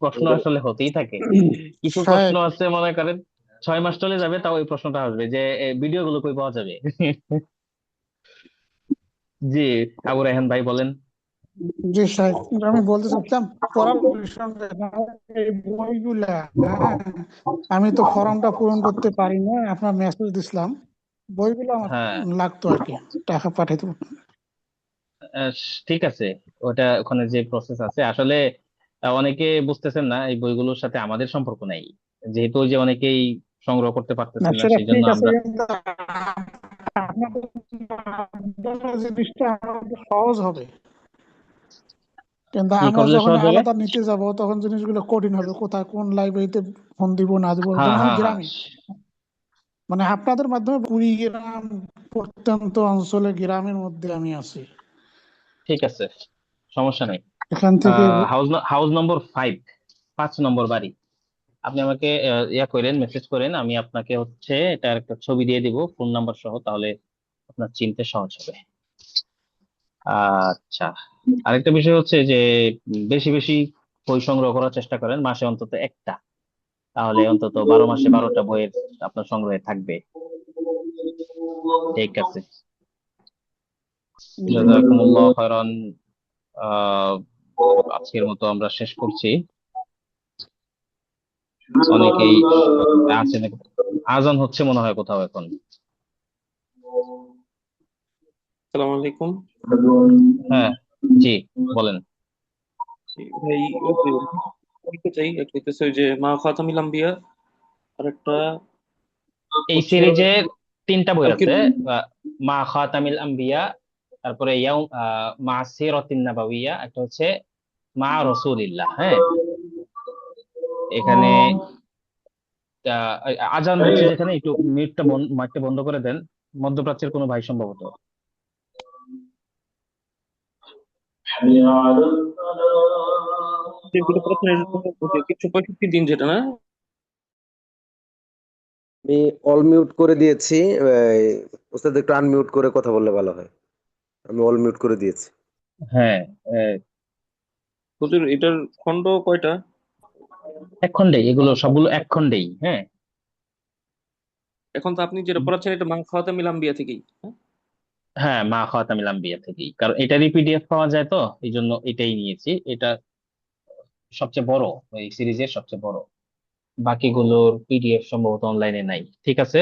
প্রশ্ন আসলে হতেই থাকে। কিছু প্রশ্ন শায়েখ, আছে মনে করেন 6 মাস চলে যাবে, তাও ওই প্রশ্নটা আসবে যে ভিডিও গুলো কই পাওয়া যাবে। জি, আবু রায়হান ভাই বলেন। জি শায়েখ, আমি বলতে চাচ্ছিলাম পড়ার সঙ্গে এই বইগুলা, হ্যাঁ, আমি তো ফর্মটা পূরণ করতে পারি না, আপনার মেসেজ দিছিলাম, বইগুলো আমার হ্যাঁ, লাগতো আর কি, টাকা পাঠাইতে। ঠিক আছে। ওটা ওখানে যে প্রসেস আছে আসলে অনেকে বুঝতেছেন না এই বইগুলোর সাথে আমাদের সম্পর্ক নাই, যেহেতু ওই যে অনেকেই সংগ্রহ করতে না পারতেছেন না সেটা সেই জন্য ঠিক আছে, আমরা। কিন্তু আপনাদের মাধ্যমে জিনিসটা আমাদের সহজ হবে, কিন্তু কি আমরা করলে যখন সহজ হবে? আলাদা নিতে যাব তখন জিনিসগুলো কঠিন হবে, কোথায় কোন লাইব্রেরিতে ফোন দিব না দিব। হ্যাঁ, যেমন আমি হ্যাঁ, হ্যাঁ, গ্রামে, মানে আপনাদের মাধ্যমে কুড়িগ্রাম প্রত্যন্ত অঞ্চলে গ্রামের মধ্যে আমি আছি, ঠিক আছে, সমস্যা নেই। এখান থেকে হাউস নম্বর 5, 5 নম্বর বাড়ি। আপনি আমাকে ইয়া করেন, মেসেজ করেন, আমি আপনাকে হচ্ছে এটার একটা ছবি দিয়ে দিব ফোন নাম্বার সহ, তাহলে আপনার চিনতে সহজ হবে। আচ্ছা, আরেকটা বিষয় হচ্ছে যে বেশি বেশি বই সংগ্রহ করার চেষ্টা করেন, মাসে অন্তত একটা, তাহলে অন্তত 12 মাসে 12টা বইয়ের আপনার সংগ্রহে থাকবে। ঠিক আছে, জাযাকুমুল্লাহ খায়রান। আহ আজকের মতো আমরা শেষ করছি। অনেকেই আছেন, আজান হচ্ছে মনে হয় কোথাও এখন। আসসালামু আলাইকুম। হ্যাঁ, জি, বলেন। ভাই, ওই যে বলতে চাই একটা হইতেছে ওই যে মা খাতামিল আম্বিয়া, আর একটা এই হচ্ছে সিরিজের 3টা বই তাওকির। আছে। মা খাতামিল আম্বিয়া, তারপরে মা সিরাতিন নাবাবিয়া, একটা হচ্ছে মা রসুলিল্লাহ। হ্যাঁ, এখানে আজান হচ্ছে যেখানে, একটু মাইকটা বন্ধ করে দেন। মধ্যপ্রাচ্যের কোনো ভাই সম্ভবত। যেগুলো প্রথমে ওই যে 365 দিন, যেটা না? আমি অল মিউট করে দিয়েছি। ওস্তাদ একটু আনমিউট করে কথা বললে ভালো হয়। আমি অল মিউট করে দিয়েছি। হ্যাঁ, আহ, হুজুর, এটার খণ্ড কয়টা? এক খণ্ডেই এগুলো, সবগুলো এক খণ্ডেই। হ্যাঁ, এখন তো আপনি যেটা পড়াচ্ছেন এটা মা খাতামিল আম্বিয়া থেকেই, হ্যাঁ? হ্যাঁ, মা খাতামিল আম্বিয়া থেকেই, কারণ এটারই পিডিএফ পাওয়া যায়, তো এই জন্য এটাই নিয়েছি। এটা সবচেয়ে বড়, এই সিরিজের সবচেয়ে বড়। বাকিগুলোর পিডিএফ সম্ভবত অনলাইনে নাই। ঠিক আছে,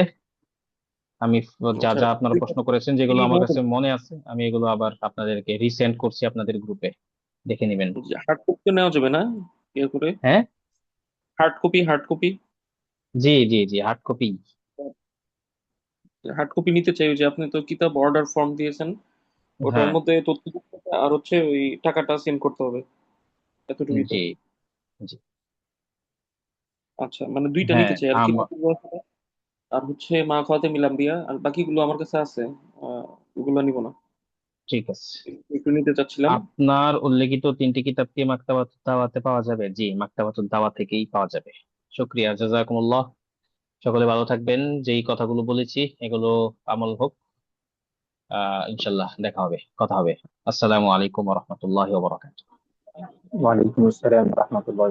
আমি যা আচ্ছা, যা আপনারা প্রশ্ন করেছেন যেগুলো এই আমার কাছে মনে আছে, আমি এগুলো আবার আপনাদেরকে রিসেন্ড করছি আপনাদের গ্রুপে, দেখে নেবেন। হার্ড কপি নেওয়া যাবে না ইয়ে করে? হ্যাঁ, হার্ড কপি জি, জি, জি, হার্ড কপি। হার্ড কপি নিতে চাই। ওই যে আপনি তো কিতাব অর্ডার ফর্ম দিয়েছেন, ওটার হ্যাঁ, মধ্যে তথ্য দিতে হবে, আর হচ্ছে ওই টাকাটা সেন্ড করতে হবে, এতটুকুই তো। জি, জি। আচ্ছা, মানে দুইটা হ্যাঁ, নিতে চাই আর কি, আর হচ্ছে মা খাওয়াতে মিলাম বিয়া, আর বাকিগুলো আমার কাছে আছে। ওগুলো নিব না, ঠিক আছে। একটু নিতে চাচ্ছিলাম। আপনার উল্লেখিত 3টি কিতাব কি মাকতাবাত দাওয়াতে পাওয়া যাবে? জি, মাকতাবাতুদ দাওয়া থেকেই পাওয়া যাবে। শুকরিয়া, জাযাকুমুল্লাহ। সকলে ভালো থাকবেন। যেই কথাগুলো বলেছি এগুলো আমল হোক। ইনশাল্লাহ দেখা হবে, কথা হবে। আসসালামু আলাইকুম ওয়া রাহমাতুল্লাহি ওয়া বারাকাতুহু। ওয়ালাইকুম আসসালাম রহমতুল্লাহ।